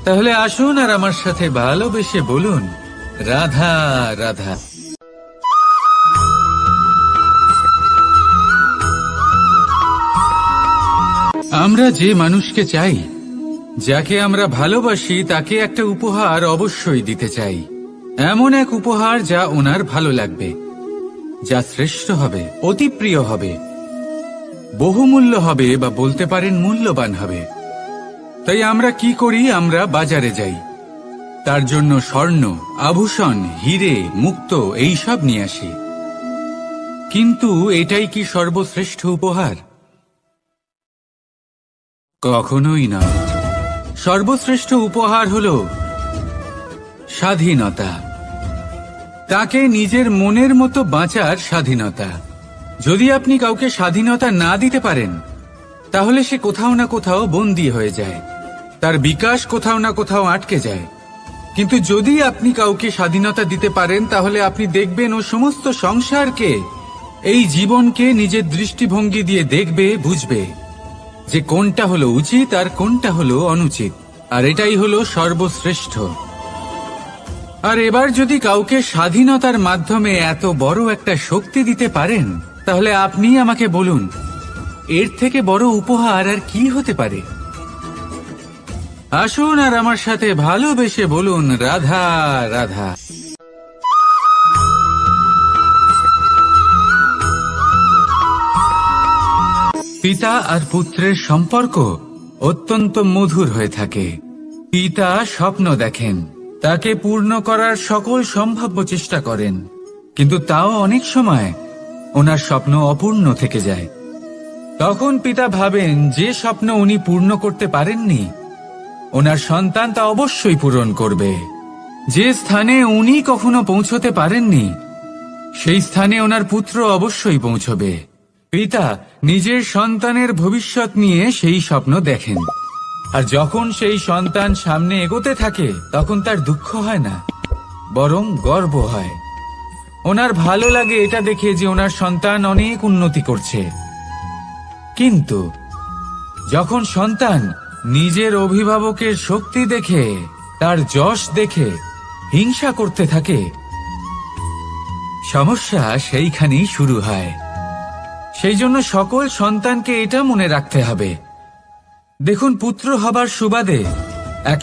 [SPEAKER 1] তাহলে আসুন আর আমার সাথে ভালোবেসে বলুন রাধা রাধা। আমরা যে মানুষকে চাই, যাকে আমরা ভালোবাসি, তাকে একটা উপহার অবশ্যই দিতে চাই। এমন এক উপহার যা ওনার ভালো লাগবে, যা শ্রেষ্ঠ হবে, অতি প্রিয় হবে। বহুমূল্য হবে বা বলতে পারেন মূল্যবান হবে। তাই আমরা কি করি, আমরা বাজারে যাই, তার জন্য স্বর্ণ, আভূষণ, হিরে, মুক্ত এইসব নিয়ে আসি। কিন্তু এটাই কি সর্বশ্রেষ্ঠ উপহার? কখনোই না। সর্বশ্রেষ্ঠ উপহার হল স্বাধীনতা, তাকে নিজের মনের মতো বাঁচার স্বাধীনতা। যদি আপনি কাউকে স্বাধীনতা না দিতে পারেন, তাহলে সে কোথাও না কোথাও বন্দী হয়ে যায়, তার বিকাশ কোথাও না কোথাও আটকে যায়। কিন্তু যদি আপনি কাউকে স্বাধীনতা দিতে পারেন, তাহলে আপনি দেখবেন ও সমস্ত সংসারকে, এই জীবনকে নিজের দৃষ্টিভঙ্গি দিয়ে দেখবে, বুঝবে যে কোনটা হলো উচিত আর কোনটা হলো অনুচিত, আর এটাই হলো সর্বশ্রেষ্ঠ। আর এবার যদি কাউকে স্বাধীনতার মাধ্যমে এত বড় একটা শক্তি দিতে পারেন, তাহলে আপনি আমাকে বলুন, এর থেকে বড় উপহার আর কি হতে পারে? আসুন আর আমার সাথে ভালোবেসে বলুন, রাধা রাধা। পিতা আর পুত্রের সম্পর্ক অত্যন্ত মধুর হয়ে থাকে। পিতা স্বপ্ন দেখেন, তাকে পূর্ণ করার সকল সম্ভাব্য চেষ্টা করেন, কিন্তু তাও অনেক সময় ওনার স্বপ্ন অপূর্ণ থেকে যায়। তখন পিতা ভাবেন যে স্বপ্ন উনি পূর্ণ করতে পারেননি, ওনার সন্তান তা অবশ্যই পূরণ করবে। যে স্থানে উনি কখনো পৌঁছতে পারেননি, সেই স্থানে ওনার পুত্র অবশ্যই পৌঁছবে। পিতা নিজের সন্তানের ভবিষ্যৎ নিয়ে সেই স্বপ্ন দেখেন, আর যখন সেই সন্তান সামনে এগোতে থাকে, তখন তার দুঃখ হয় না, বরং গর্ব হয়। ওনার ভালো লাগে এটা দেখে যে ওনার সন্তান অনেক উন্নতি করছে। কিন্তু যখন সন্তান নিজের অভিভাবকের শক্তি দেখে, তার যশ দেখে হিংসা করতে থাকে, সমস্যা সেইখানেই শুরু হয়। সেই জন্য সকল সন্তানকে এটা মনে রাখতে হবে, দেখুন, পুত্র হবার সুবাদে এক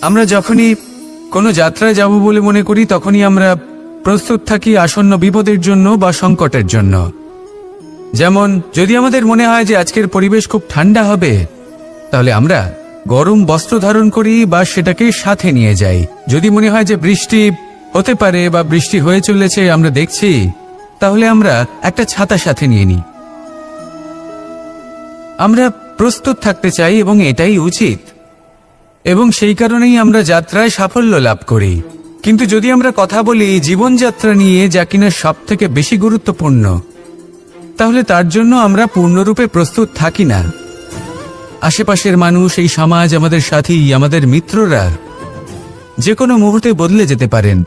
[SPEAKER 1] আমরা যখনই কোনো যাত্রায় যাব বলে মনে করি তখনই আমরা প্রস্তুত থাকি আসন্ন বিপদের জন্য বা সংকটের জন্য। যেমন যদি আমাদের মনে হয় যে আজকের পরিবেশ খুব ঠান্ডা হবে, তাহলে আমরা গরম বস্ত্র ধারণ করি বা সেটাকে সাথে নিয়ে যাই। যদি মনে হয় যে বৃষ্টি হতে পারে বা বৃষ্টি হয়ে চলেছে আমরা দেখছি, তাহলে আমরা একটা ছাতা সাথে নিয়ে নিই। আমরা প্রস্তুত থাকতে চাই এবং এটাই উচিত, এবং সেই কারণেই আমরা যাত্রায় সাফল্য লাভ করি। কিন্তু যদি আমরা কথা বলি জীবনযাত্রা নিয়ে, যা কিনা সব থেকে বেশি গুরুত্বপূর্ণ, তাহলে তার জন্য আমরা পূর্ণরূপে প্রস্তুত থাকি না। আশেপাশের মানুষ, এই সমাজ, আমাদের সাথী, আমাদের মিত্ররা যে কোনো মুহূর্তে বদলে যেতে পারেন।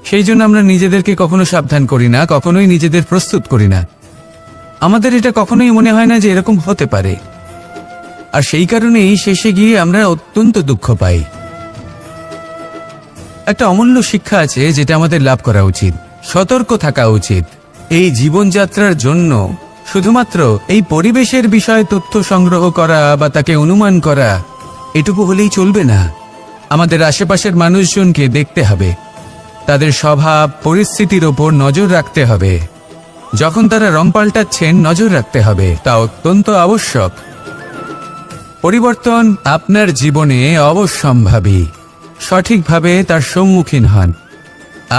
[SPEAKER 1] সেই জন্য আমরা নিজেদেরকে কখনো সাবধান করি না, কখনোই নিজেদের প্রস্তুত করি না। আমাদের এটা কখনোই মনে হয় না যে এরকম হতে পারে, আর সেই কারণেই শেষে গিয়ে আমরা অত্যন্ত দুঃখ পাই। একটা অমূল্য শিক্ষা আছে যেটা আমাদের লাভ করা উচিত। সতর্ক থাকা উচিত। এই জীবনযাত্রার জন্য শুধুমাত্র এই পরিবেশের বিষয়ে তথ্য সংগ্রহ করা বা তাকে অনুমান করা এটুকু হলেই চলবে না। আমাদের আশেপাশের মানুষজনকে দেখতে হবে, তাদের স্বভাব পরিস্থিতির ওপর নজর রাখতে হবে। যখন তারা রং পাল্টাচ্ছেন নজর রাখতে হবে, তা অত্যন্ত আবশ্যক। পরিবর্তন আপনার জীবনে অবশ্যম্ভাবী। সঠিকভাবে তার সম্মুখীন হন।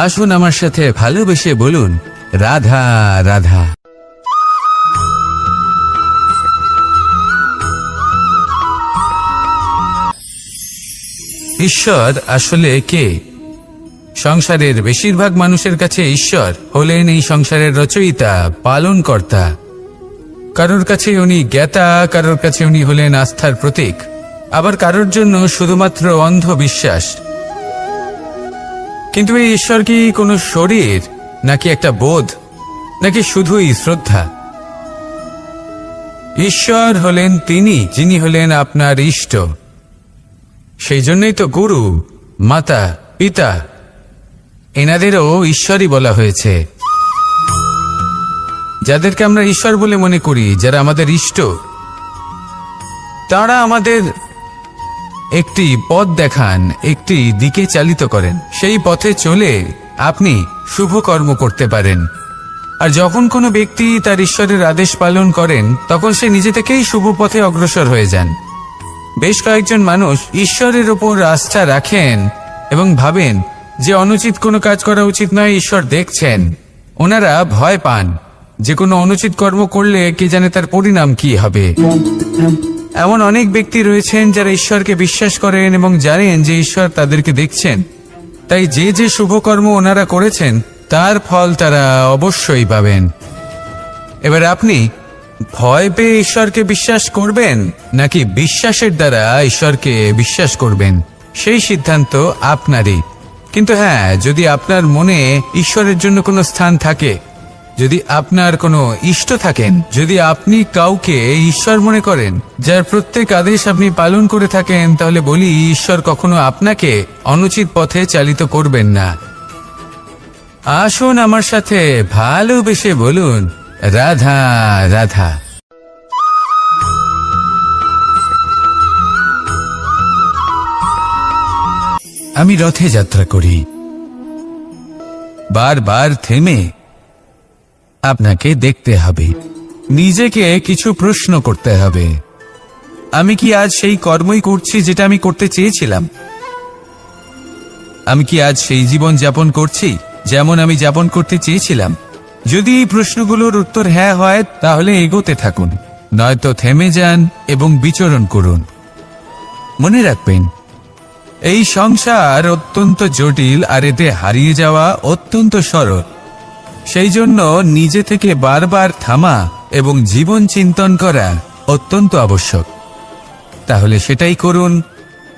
[SPEAKER 1] আসুন আমার সাথে ভালোবেসে বলুন, রাধা রাধা। ঈশ্বর আসলে কে? সংসারের বেশিরভাগ মানুষের কাছে ঈশ্বর হলেন এই সংসারের রচয়িতা, পালনকর্তা। কারোর কাছে উনি জ্ঞাতা, কারোর কাছে উনি হলেন আস্থার প্রতীক, আবার কারোর জন্য শুধুমাত্র অন্ধ বিশ্বাস। কিন্তু এই ঈশ্বর কি কোনো শরীর, নাকি একটা বোধ, নাকি শুধুই শ্রদ্ধা? ঈশ্বর হলেন তিনি যিনি হলেন আপনার ইষ্ট। সেই জন্যই তো গুরু, মাতা, পিতা এনাদেরও ঈশ্বরই বলা হয়েছে। যাদেরকে আমরা ঈশ্বর বলে মনে করি, যারা আমাদের ইষ্ট, তারা আমাদের একটি পথ দেখান, একটি দিকে চালিত করেন। সেই পথে চলে আপনি শুভ কর্ম করতে পারেন। আর যখন কোনো ব্যক্তি তার ঈশ্বরের আদেশ পালন করেন, তখন সে নিজে থেকেই শুভ পথে অগ্রসর হয়ে যান। বেশ কয়েকজন মানুষ ঈশ্বরের ওপর আস্থা রাখেন এবং ভাবেন যে অনুচিত কোনো কাজ করা উচিত নয়, ঈশ্বর দেখছেন। ওনারা ভয় পান যে কোনো অনুচিত কর্ম করলে কে জানে তার পরিণাম কি হবে। এমন অনেক ব্যক্তি রয়েছেন যারা ঈশ্বরকে বিশ্বাস করেন এবং জানেন যে ঈশ্বর তাদেরকে দেখছেন, তাই যে যে শুভ কর্ম ওনারা করেছেন তার ফল তারা অবশ্যই পাবেন। এবার আপনি ভয় পেয়ে ঈশ্বরকে বিশ্বাস করবেন নাকি বিশ্বাসের দ্বারা ঈশ্বরকে বিশ্বাস করবেন, সেই সিদ্ধান্ত আপনারই। কিন্তু হ্যাঁ, যদি আপনার মনে ঈশ্বরের জন্য কোনো স্থান থাকে, যদি আপনার কোনো ইষ্ট থাকেন, যদি আপনি কাউকে ঈশ্বর মনে করেন, যার প্রত্যেক আদেশ আপনি পালন করে থাকেন, তাহলে বলি ঈশ্বর কখনো আপনাকে অনুচিত পথে চালিত করবেন না। আসুন আমার সাথে ভালোবেসে বলুন, রাধা রাধা। আমি রথে যাত্রা করি। বারবার থেমে আপনাকে দেখতে হবে, নিজেকে কিছু প্রশ্ন করতে হবে। আমি কি আজ সেই কর্মই করছি যেটা আমি করতে চেয়েছিলাম? আমি কি আজ সেই জীবন যাপন করছি যেমন আমি যাপন করতে চেয়েছিলাম? যদি এই প্রশ্নগুলোর উত্তর হ্যাঁ হয়, তাহলে এগোতে থাকুন, নয়তো থেমে যান এবং বিচরণ করুন। মনে রাখবেন, এই সংসার অত্যন্ত জটিল, আর এতে হারিয়ে যাওয়া অত্যন্ত সরল। সেই জন্য নিজে থেকে বারবার থামা এবং জীবন চিন্তন করা অত্যন্ত আবশ্যক। তাহলে সেটাই করুন,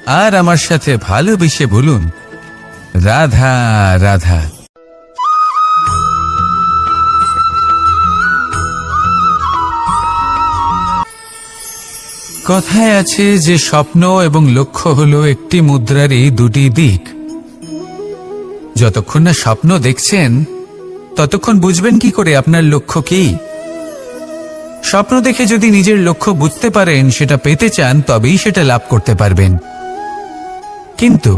[SPEAKER 1] আর আমার সাথে ভালোবেসে বলুন, রাধা রাধা। কথায় আছে যে স্বপ্ন এবং লক্ষ্য হলো একটি মুদ্রারই দুটি দিক। যতক্ষণ না স্বপ্ন দেখছেন, ততক্ষণ বুঝবেন কি করে আপনার লক্ষ্য কি? স্বপ্ন দেখে যদি নিজের লক্ষ্য বুঝতে পারেন, সেটা পেতে চান, তবেই সেটা লাভ করতে পারবেন। কিন্তু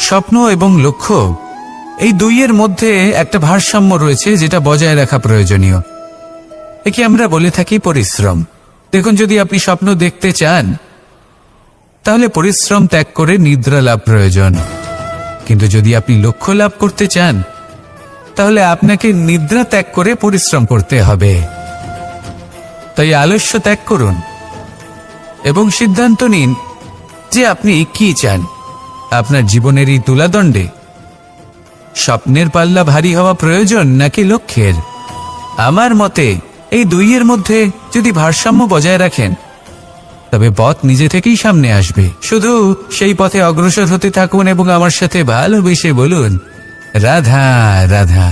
[SPEAKER 1] স্বপ্ন এবং লক্ষ্য এই দুইয়ের মধ্যে একটা ভারসাম্য রয়েছে, যেটা বজায় রাখা প্রয়োজনীয়। একে আমরা বলে থাকি পরিশ্রম। দেখুন, যদি আপনি স্বপ্ন দেখতে চান তাহলে পরিশ্রম ত্যাগ করে নিদ্রা লাভ প্রয়োজন, কিন্তু যদি আপনি লক্ষ্য লাভ করতে চান তাহলে আপনাকে নিদ্রা ত্যাগ করে পরিশ্রম করতে হবে। তাই আলস্য ত্যাগ করুন এবং সিদ্ধান্ত নিন যে আপনি কি চান। আপনার জীবনের এই তুলাদণ্ডে স্বপ্নের পাল্লা ভারী হওয়া প্রয়োজন নাকি লক্ষ্যের? আমার মতে এই দুইয়ের মধ্যে যদি ভারসাম্য বজায় রাখেন তবে পথ নিজে থেকেই সামনে আসবে। শুধু সেই পথে অগ্রসর হতে থাকুন এবং আমার সাথে ভালোবেসে বলুন, রাধা রাধা।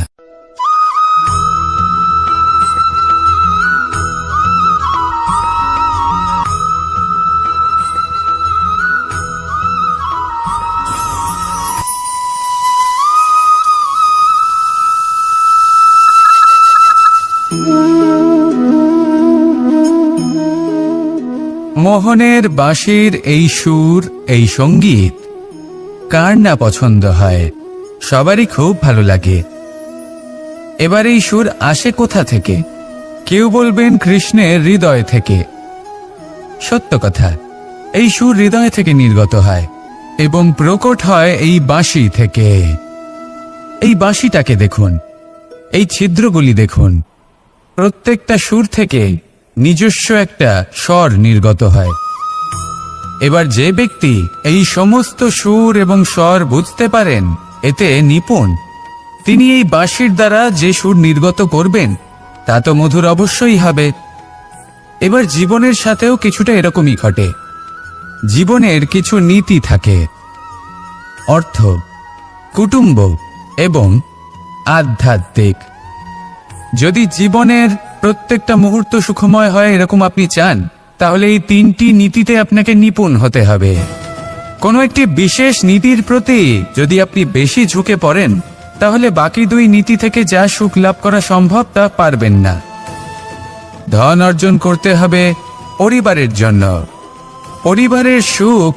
[SPEAKER 1] মোহনের বাঁশির এই সুর, এই সঙ্গীত কার না পছন্দ হয়? সবারই খুব ভালো লাগে। এবার এই সুর আসে কোথা থেকে? কেউ বলবেন কৃষ্ণের হৃদয় থেকে। সত্য কথা, এই সুর হৃদয় থেকে নির্গত হয় এবং প্রকট হয় এই বাঁশি থেকে। এই বাঁশিটাকে দেখুন, এই ছিদ্রগুলি দেখুন, প্রত্যেকটা সুর থেকে নিজস্ব একটা স্বর নির্গত হয়। এবার যে ব্যক্তি এই সমস্ত সুর এবং স্বর বুঝতে পারেন, এতে নিপুণ, তিনি এই বাঁশির দ্বারা যে সুর নির্গত করবেন তা তো মধুর অবশ্যই হবে। এবার জীবনের সাথেও কিছুটা এরকমই ঘটে। জীবনের কিছু নীতি থাকে, অর্থ, কুটুম্ব এবং আধ্যাত্মিক। যদি জীবনের প্রত্যেকটা মুহূর্ত সুখময় হয় এরকম আপনি চান, তাহলে এই তিনটি নীতিতে আপনাকে নিপুণ হতে হবে। কোনো একটি বিশেষ নীতির প্রতি যদি আপনি বেশি ঝুঁকে পড়েন তাহলে বাকি দুই নীতি থেকে যা সুখ লাভ করা সম্ভব তা পারবেন না। ধন অর্জন করতে হবে পরিবারের জন্য, পরিবারের সুখ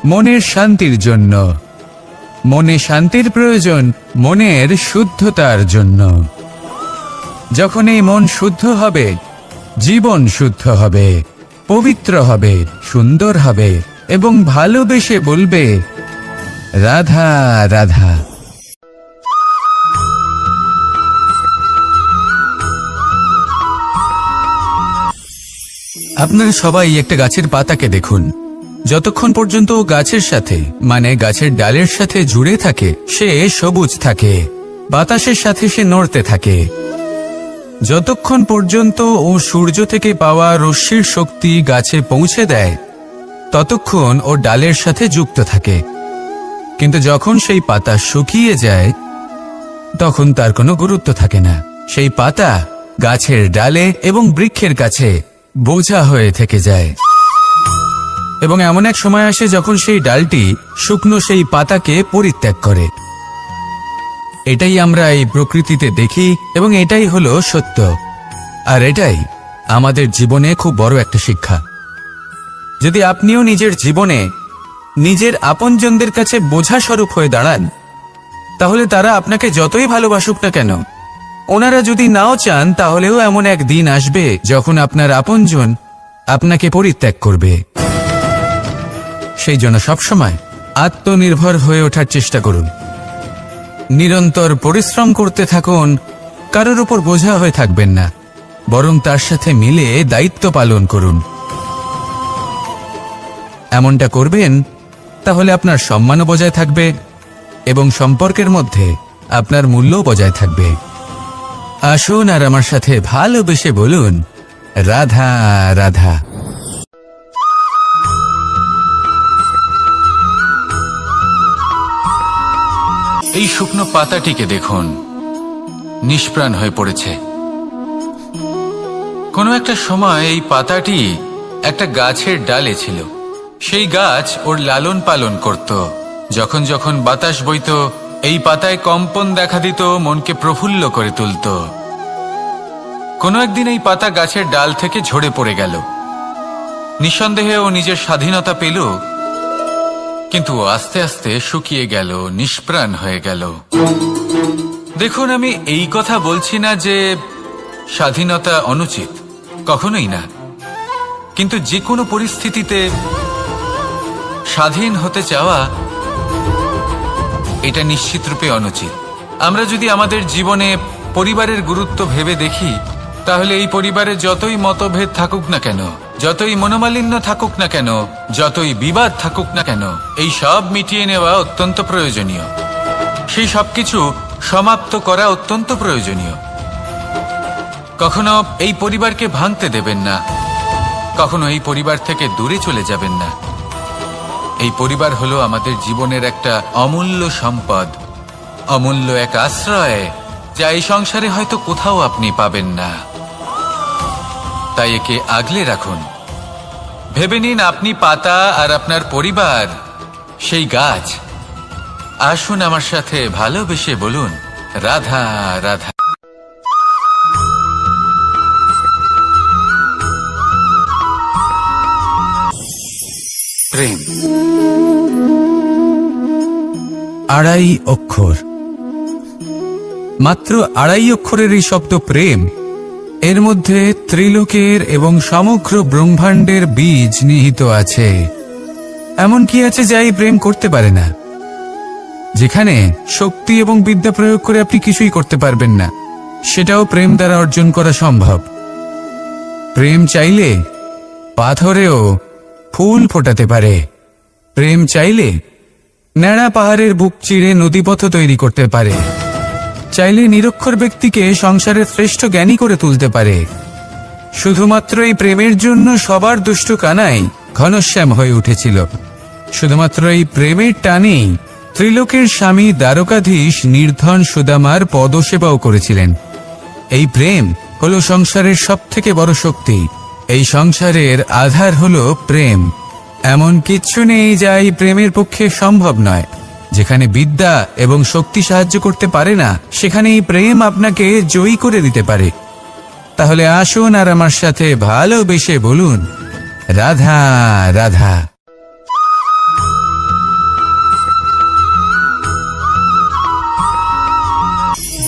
[SPEAKER 1] মনের শান্তির জন্য, মনে শান্তির প্রয়োজন মনের শুদ্ধতার জন্য। যখন এই মন শুদ্ধ হবে, জীবন শুদ্ধ হবে, পবিত্র হবে, সুন্দর হবে এবং ভালোবেসে বলবে, রাধা রাধা। আপনারা সবাই একটা গাছের পাতাকে দেখুন। যতক্ষণ পর্যন্ত গাছের সাথে, মানে গাছের ডালের সাথে জুড়ে থাকে, সে সবুজ থাকে, বাতাসের সাথে সে নড়তে থাকে। যতক্ষণ পর্যন্ত ও সূর্য থেকে পাওয়া রশ্মির শক্তি গাছে পৌঁছে দেয় ততক্ষণ ও ডালের সাথে যুক্ত থাকে। কিন্তু যখন সেই পাতা শুকিয়ে যায় তখন তার কোনো গুরুত্ব থাকে না। সেই পাতা গাছের ডালে এবং বৃক্ষের কাছে বোঝা হয়ে থেকে যায়। এবং এমন এক সময় আসে যখন সেই ডালটি শুকনো সেই পাতাকে পরিত্যাগ করে। এটাই আমরা এই প্রকৃতিতে দেখি এবং এটাই হলো সত্য। আর এটাই আমাদের জীবনে খুব বড় একটা শিক্ষা। যদি আপনিও নিজের জীবনে নিজের আপনজনদের কাছে বোঝা স্বরূপ হয়ে দাঁড়ান, তাহলে তারা আপনাকে যতই ভালোবাসুক না কেন, ওনারা যদি নাও চান তাহলেও এমন এক দিন আসবে যখন আপনার আপনজন আপনাকে পরিত্যাগ করবে। সেই জন্য সবসময় আত্মনির্ভর হয়ে ওঠার চেষ্টা করুন, নিরন্তর পরিশ্রম করতে থাকুন। কারোর উপর বোঝা হয়ে থাকবেন না, বরং তার সাথে মিলে দায়িত্ব পালন করুন। এমনটা করবেন তাহলে আপনার সম্মানও বজায় থাকবে এবং সম্পর্কের মধ্যে আপনার মূল্যও বজায় থাকবে। আসুন আর আমার সাথে ভালোবেসে বলুন, রাধা রাধা। এই শুকনো পাতাটিকে দেখুন, নিষ্প্রাণ হয়ে পড়েছে। কোনো একটা সময় এই পাতাটি একটা গাছের ডালে ছিল। সেই গাছ ওর লালন পালন করত। যখন যখন বাতাস বইত, এই পাতায় কম্পন দেখা দিত, মনকে প্রফুল্ল করে তুলত। কোনো একদিন এই পাতা গাছের ডাল থেকে ঝরে পড়ে গেল। নিঃসন্দেহে ও নিজের স্বাধীনতা পেল, কিন্তু আস্তে আস্তে শুকিয়ে গেল, নিষ্প্রাণ হয়ে গেল। দেখুন, আমি এই কথা বলছি না যে স্বাধীনতা অনুচিত, কখনোই না। কিন্তু যে কোনো পরিস্থিতিতে স্বাধীন হতে চাওয়া এটা নিশ্চিতরূপে অনুচিত। আমরা যদি আমাদের জীবনে পরিবারের গুরুত্ব ভেবে দেখি, তাহলে এই পরিবারে যতই মতভেদ থাকুক না কেন, যতই মনোমালিন্য থাকুক না কেন, যতই বিবাদ থাকুক না কেন, এই সব মিটিয়ে নেওয়া অত্যন্ত প্রয়োজনীয়। সেই সবকিছু সমাপ্ত করা অত্যন্ত প্রয়োজনীয়। কখনো এই পরিবারকে ভাঙতে দেবেন না, কখনো এই পরিবার থেকে দূরে চলে যাবেন না। এই পরিবার হলো আমাদের জীবনের একটা অমূল্য সম্পদ, অমূল্য এক আশ্রয়, যা এই সংসারে হয়তো কোথাও আপনি পাবেন না। তাই একে আগলে রাখুন। ভেবে নিন আপনি পাতা আর আপনার পরিবার সেই গাছ। আসুন আমার সাথে ভালোবেসে বলুন, রাধা রাধা। প্রেম
[SPEAKER 2] আড়াই অক্ষর, মাত্র আড়াই অক্ষরের এই শব্দ প্রেম, এর মধ্যে ত্রিলোকের এবং সমগ্র ব্রহ্মাণ্ডের বীজ নিহিত আছে। এমন কি আছে যা এই প্রেম করতে পারে না? যেখানে শক্তি এবং বিদ্যা প্রয়োগ করে আপনি কিছুই করতে পারবেন না, সেটাও প্রেম দ্বারা অর্জন করা সম্ভব। প্রেম চাইলে পাথরেও ফুল ফোটাতে পারে। প্রেম চাইলে ন্যাড়া পাহাড়ের বুক চিরে নদীপথ তৈরি করতে পারে। চাইলে নিরক্ষর ব্যক্তিকে সংসারের শ্রেষ্ঠ জ্ঞানী করে তুলতে পারে। শুধুমাত্র এই প্রেমের জন্য সবার দুষ্ট কানাই ঘনশ্যাম হয়ে উঠেছিল। শুধুমাত্র এই প্রেমের টানেই ত্রিলোকের স্বামী দ্বারকাধীশ নির্ধন সুদামার পদসেবাও করেছিলেন। এই প্রেম হলো সংসারের সবথেকে বড় শক্তি। এই সংসারের আধার হলো প্রেম। এমন কিচ্ছু নেই যা এই প্রেমের পক্ষে সম্ভব নয়। যেখানে বিদ্যা এবং শক্তি সাহায্য করতে পারে না, সেখানে এই প্রেম আপনাকে জয়ী করে দিতে পারে। তাহলে আসুন আর আমার সাথে ভালোবেসে বলুন, রাধা রাধা।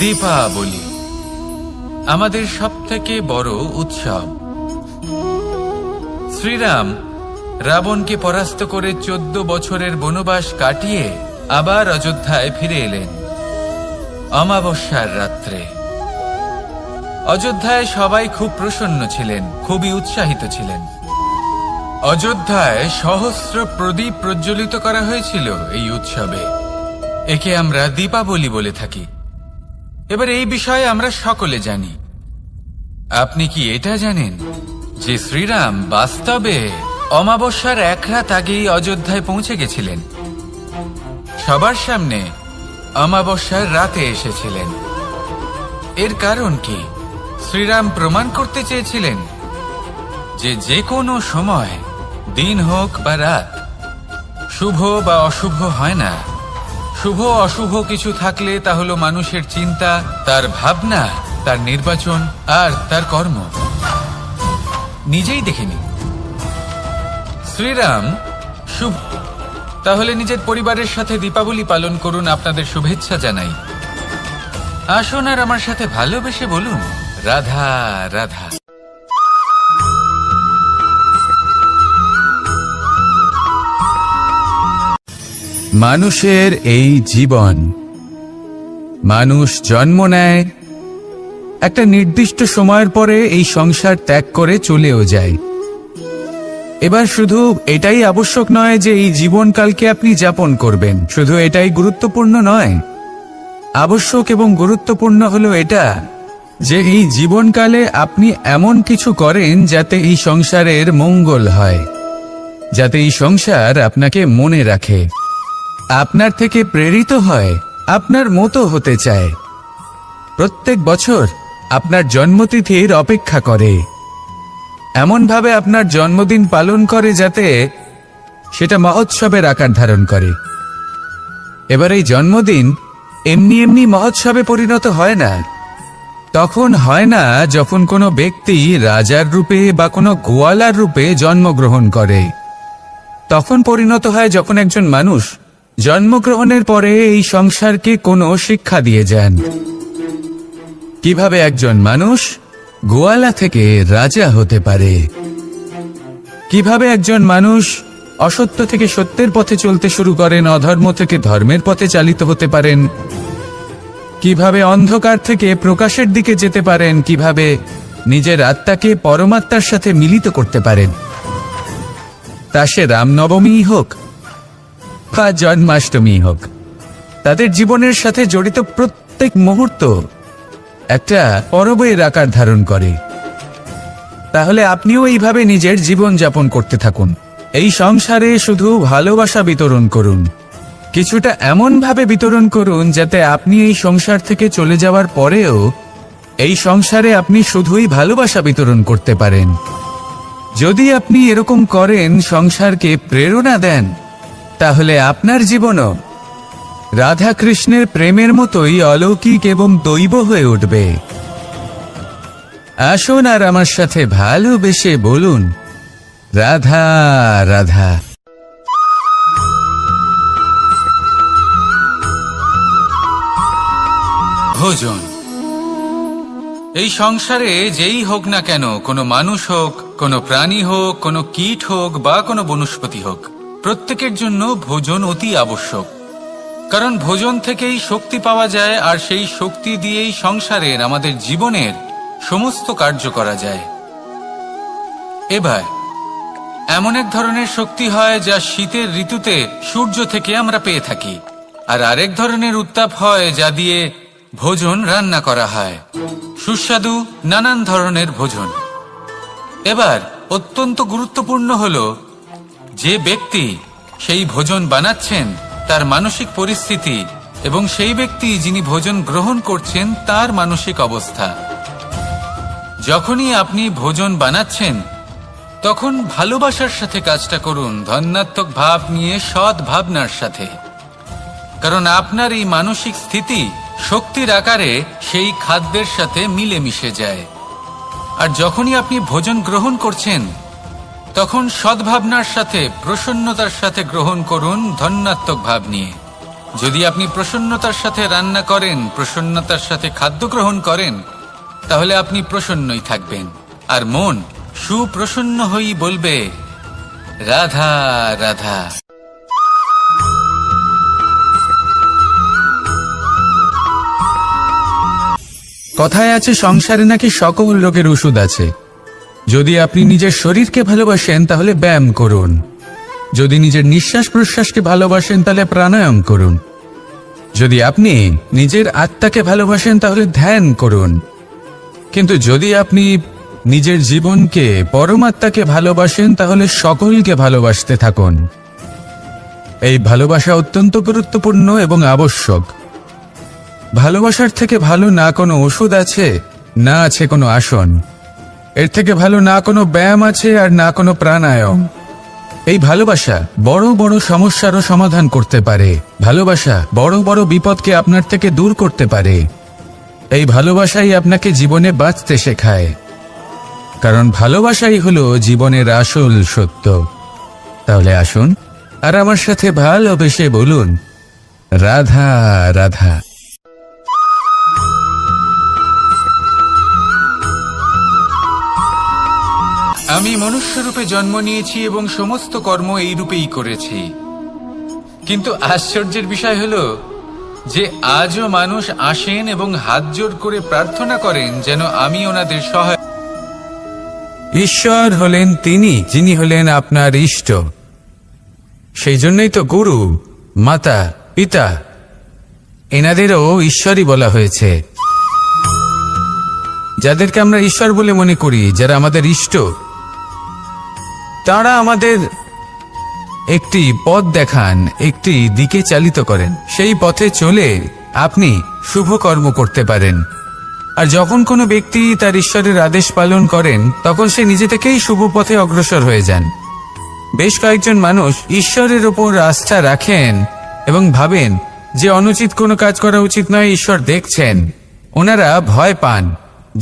[SPEAKER 1] দীপাবলি আমাদের সবথেকে বড় উৎসব। শ্রীরাম রাবণকে পরাস্ত করে 14 বছরের বনবাস কাটিয়ে আবার অযোধ্যায় ফিরে এলেন অমাবস্যার রাত্রে। অযোধ্যায় সবাই খুব প্রসন্ন ছিলেন, খুবই উৎসাহিত ছিলেন। অযোধ্যায় সহস্র প্রদীপ প্রজ্বলিত করা হয়েছিল এই উৎসবে। একে আমরা দীপাবলি বলে থাকি। এবার এই বিষয়ে আমরা সকলে জানি। আপনি কি এটা জানেন যে শ্রীরাম বাস্তবে অমাবস্যার এক রাত আগেই অযোধ্যায় পৌঁছে গেছিলেন? সবার সামনে অমাবস্যার রাতে এসেছিলেন। এর কারণ কি? শ্রীরাম প্রমাণ করতে চেয়েছিলেন যে যে কোনো সময়, দিন হোক বা রাত, শুভ বা অশুভ হয় না। শুভ অশুভ কিছু থাকলে তা হলো মানুষের চিন্তা, তার ভাবনা, তার নির্বাচন আর তার কর্ম। নিজেই দেখে নিন। শ্রীরাম শুভ। তাহলে নিজের পরিবারের সাথে দীপাবলি পালন করুন। আপনাদের শুভেচ্ছা জানাই। আসুন আর আমার সাথে ভালোবেসে বলুন, রাধা রাধা।
[SPEAKER 2] মানুষের এই জীবন, মানুষ জন্ম নেয়, একটা নির্দিষ্ট সময়ের পরে এই সংসার ত্যাগ করে চলেও যায়। এবার শুধু এটাই আবশ্যক নয় যে এই জীবনকালকে আপনি যাপন করবেন, শুধু এটাই গুরুত্বপূর্ণ নয়। আবশ্যক এবং গুরুত্বপূর্ণ হলো এটা যে এই জীবনকালে আপনি এমন কিছু করেন যাতে এই সংসারের মঙ্গল হয়, যাতে এই সংসার আপনাকে মনে রাখে, আপনার থেকে প্রেরিত হয়, আপনার মতো হতে চায়। প্রত্যেক বছর আপনার জন্মতিথির অপেক্ষা করে, এমনভাবে আপনার জন্মদিন পালন করে যাতে সেটা মহোৎসবের আকার ধারণ করে। এবার এই জন্মদিন এমনি এমনি মহোৎসবে পরিণত হয় না। তখন হয় না যখন কোনো ব্যক্তি রাজার রূপে বা কোনো গোয়ালার রূপে জন্মগ্রহণ করে। তখন পরিণত হয় যখন একজন মানুষ জন্মগ্রহণের পরে এই সংসারকে কোনো শিক্ষা দিয়ে যান। কিভাবে একজন মানুষ গোয়ালা থেকে রাজা হতে পারে, কিভাবে একজন মানুষ অসত্য থেকে সত্যের পথে চলতে শুরু করেন, অধর্ম থেকে ধর্মের পথে চালিত হতে পারেন, কিভাবে অন্ধকার থেকে প্রকাশের দিকে যেতে পারেন, কিভাবে নিজের আত্মাকে পরমাত্মার সাথে মিলিত করতে পারেন। তা সে রামনবমী হোক বা জন্মাষ্টমী হোক, তাদের জীবনের সাথে জড়িত প্রত্যেক মুহূর্ত একটা পরবের আকার ধারণ করে। তাহলে আপনিও এইভাবে নিজের জীবন যাপন করতে থাকুন। এই সংসারে শুধু ভালোবাসা বিতরণ করুন, কিছুটা এমন ভাবে বিতরণ করুন যাতে আপনি এই সংসার থেকে চলে যাওয়ার পরেও এই সংসারে আপনি শুধুই ভালোবাসা বিতরণ করতে পারেন। যদি আপনি এরকম করেন, সংসারকে প্রেরণা দেন, তাহলে আপনার জীবনও রাধা কৃষ্ণের প্রেমের মতোই অলৌকিক এবং দৈব হয়ে উঠবে। আসুন আর আমার সাথে ভালোবেসে বলুন, রাধা রাধা।
[SPEAKER 1] ভোজন। এই সংসারে যেই হোক না কেন, কোনো মানুষ হোক, কোনো প্রাণী হোক, কোনো কীট হোক বা কোনো বনস্পতি হোক, প্রত্যেকের জন্য ভোজন অতি আবশ্যক। কারণ ভোজন থেকেই শক্তি পাওয়া যায়, আর সেই শক্তি দিয়েই সংসারের, আমাদের জীবনের সমস্ত কার্য করা যায়। এবার এমন এক ধরনের শক্তি হয় যা শীতের ঋতুতে সূর্য থেকে আমরা পেয়ে থাকি, আর আরেক ধরনের উত্তাপ হয় যা দিয়ে ভোজন রান্না করা হয়, সুস্বাদু নানান ধরনের ভোজন। এবার অত্যন্ত গুরুত্বপূর্ণ হলো যে ব্যক্তি সেই ভোজন বানাচ্ছেন তার মানসিক পরিস্থিতি এবং সেই ব্যক্তি যিনি ভোজন গ্রহণ করছেন তার মানসিক অবস্থা। যখনই আপনি ভোজন বানাচ্ছেন তখন ভালোবাসার সাথে কাজটা করুন, ধন্যাত্মক ভাব নিয়ে, সৎ ভাবনার সাথে। কারণ আপনার এই মানসিক স্থিতি শক্তির আকারে সেই খাদ্যের সাথে মিলে মিশে যায়। আর যখনই আপনি ভোজন গ্রহণ করছেন তখন সদ্ভাবনার সাথে, প্রসন্নতার সাথে গ্রহণ করুন, ধন্যাত্মক ভাব নিয়ে। যদি আপনি প্রসন্নতার সাথে রান্না করেন, প্রসন্নতার সাথে খাদ্য গ্রহণ করেন, তাহলে আপনি প্রসন্নই থাকবেন, আর মন সুপ্রসন্ন হয়েই বলবে রাধা রাধা।
[SPEAKER 2] কথায় আছে সংসারে নাকি সকল রোগের ওষুধ আছে। যদি আপনি নিজের শরীরকে ভালোবাসেন তাহলে ব্যায়াম করুন, যদি নিজের নিঃশ্বাস প্রশ্বাসকে ভালোবাসেন তাহলে প্রাণায়াম করুন, যদি আপনি নিজের আত্মাকে ভালোবাসেন তাহলে ধ্যান করুন। কিন্তু যদি আপনি নিজের জীবনকে, পরমাত্মাকে ভালোবাসেন তাহলে সকলকে ভালোবাসতে থাকুন। এই ভালোবাসা অত্যন্ত গুরুত্বপূর্ণ এবং আবশ্যক। ভালোবাসার থেকে ভালো না কোনো ওষুধ আছে, না আছে কোনো আসন। এর থেকে ভালো না কোনো ব্যায়াম আছে, আর না কোনো প্রাণায়াম। এই ভালোবাসা বড় বড় সমস্যারও সমাধান করতে পারে। ভালোবাসা বড় বড় বিপদকে আপনার থেকে দূর করতে পারে। এই ভালোবাসাই আপনাকে জীবনে বাঁচতে শেখায়, কারণ ভালোবাসাই হলো জীবনের আসল সত্য। তাহলে আসুন আর আমার সাথে ভালোবেসে বলুন, রাধা রাধা।
[SPEAKER 1] আমি মনুষ্যরূপে জন্ম নিয়েছি এবং সমস্ত কর্ম এই রূপেই করেছি, কিন্তু আশ্চর্যের বিষয় হলো যে আজও মানুষ আসেন এবং হাত জোড় করে প্রার্থনা করেন যেন আমি ওনাদের সহায়।
[SPEAKER 2] ঈশ্বর হলেন তিনি যিনি হলেন আপনার ইষ্ট। সেই জন্যই তো গুরু, মাতা, পিতা এনাদেরও ঈশ্বরই বলা হয়েছে। যাদেরকে আমরা ঈশ্বর বলে মনে করি, যারা আমাদের ইষ্ট, তারা আমাদের একটি পথ দেখান, একটি দিকে চালিত করেন। সেই পথে চলে আপনি শুভ কর্ম করতে পারেন। আর যখন কোনো ব্যক্তি তার ঈশ্বরের আদেশ পালন করেন তখন সে নিজে থেকেই শুভ পথে অগ্রসর হয়ে যান। বেশ কয়েকজন মানুষ ঈশ্বরের ওপর আস্থা রাখেন এবং ভাবেন যে অনুচিত কোনো কাজ করা উচিত নয়, ঈশ্বর দেখছেন। ওনারা ভয় পান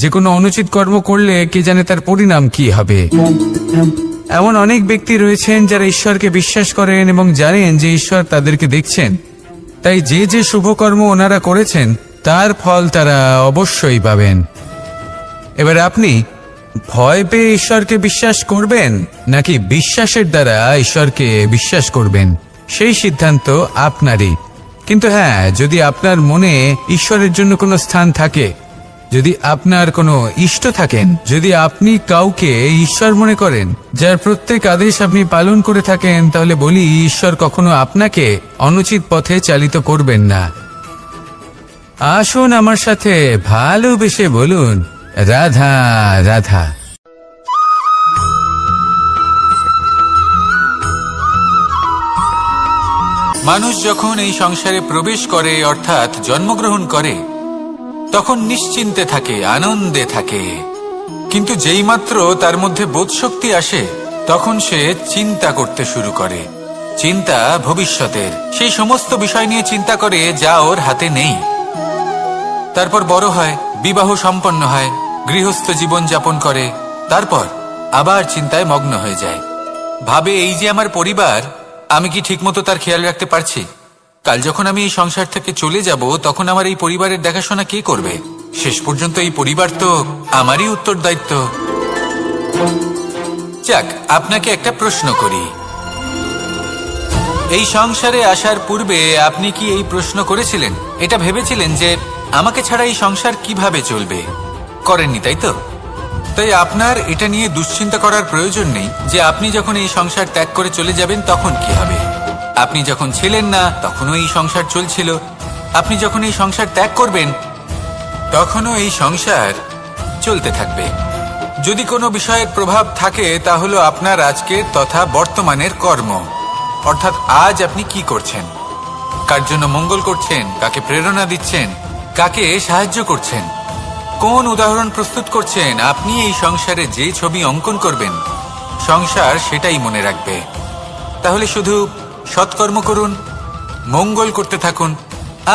[SPEAKER 2] যে কোনো অনুচিত কর্ম করলে কে জানে তার পরিণাম কি হবে। এমন অনেক ব্যক্তি রয়েছেন যারা ঈশ্বরকে বিশ্বাস করেন এবং জানেন যে ঈশ্বর তাদেরকে দেখছেন, তাই যে যে শুভকর্ম ওনারা করেছেন তার ফল তারা অবশ্যই পাবেন। এবার আপনি ভয় পেয়ে ঈশ্বরকে বিশ্বাস করবেন নাকি বিশ্বাসের দ্বারা ঈশ্বরকে বিশ্বাস করবেন, সেই সিদ্ধান্ত আপনারই। কিন্তু হ্যাঁ, যদি আপনার মনে ঈশ্বরের জন্য কোনো স্থান থাকে, যদি আপনার কোনো ইষ্ট থাকেন, যদি আপনি কাউকে ঈশ্বর মনে করেন যার প্রত্যেক আদেশ আপনি পালন করে থাকেন, তাহলে বলি ঈশ্বর কখনো আপনাকে অনুচিত পথে চালিত করবেন না। আসুন আমার সাথে ভালোবেসে বলুন, রাধা রাধা।
[SPEAKER 1] মানুষ যখন এই সংসারে প্রবেশ করে অর্থাৎ জন্মগ্রহণ করে তখন নিশ্চিন্তে থাকে, আনন্দে থাকে। কিন্তু যেইমাত্র তার মধ্যে বোধশক্তি আসে তখন সে চিন্তা করতে শুরু করে। চিন্তা ভবিষ্যতের, সেই সমস্ত বিষয় নিয়ে চিন্তা করে যা ওর হাতে নেই। তারপর বড় হয়, বিবাহ সম্পন্ন হয়, গৃহস্থ জীবন যাপন করে, তারপর আবার চিন্তায় মগ্ন হয়ে যায়। ভাবে এই যে আমার পরিবার, আমি কি ঠিকমতো তার খেয়াল রাখতে পারছি? কাল যখন আমি এই সংসার থেকে চলে যাব তখন আমার এই পরিবারের দেখাশোনা কে করবে? শেষ পর্যন্ত এই পরিবার তো আমারই উত্তরদায়িত্ব। যাক, আপনাকে একটা প্রশ্ন করি। এই সংসারে আসার পূর্বে আপনি কি এই প্রশ্ন করেছিলেন, এটা ভেবেছিলেন যে আমাকে ছাড়া এই সংসার কিভাবে চলবে? করেননি, তাই তো? তাই আপনার এটা নিয়ে দুশ্চিন্তা করার প্রয়োজন নেই যে আপনি যখন এই সংসার ত্যাগ করে চলে যাবেন তখন কি হবে। আপনি যখন ছিলেন না তখনও এই সংসার চলছিল, আপনি যখন এই সংসার ত্যাগ করবেন তখনও এই সংসার চলতে থাকবে। যদি কোনো বিষয়ের প্রভাব থাকে তা হলো আপনার আজকের তথা বর্তমানের কর্ম, অর্থাৎ আজ আপনি কি করছেন, কার জন্য মঙ্গল করছেন, কাকে প্রেরণা দিচ্ছেন, কাকে সাহায্য করছেন, কোন উদাহরণ প্রস্তুত করছেন। আপনি এই সংসারে যে ছবি অঙ্কন করবেন সংসার সেটাই মনে রাখবে। তাহলে শুধু সৎকর্ম করুন, মঙ্গল করতে থাকুন,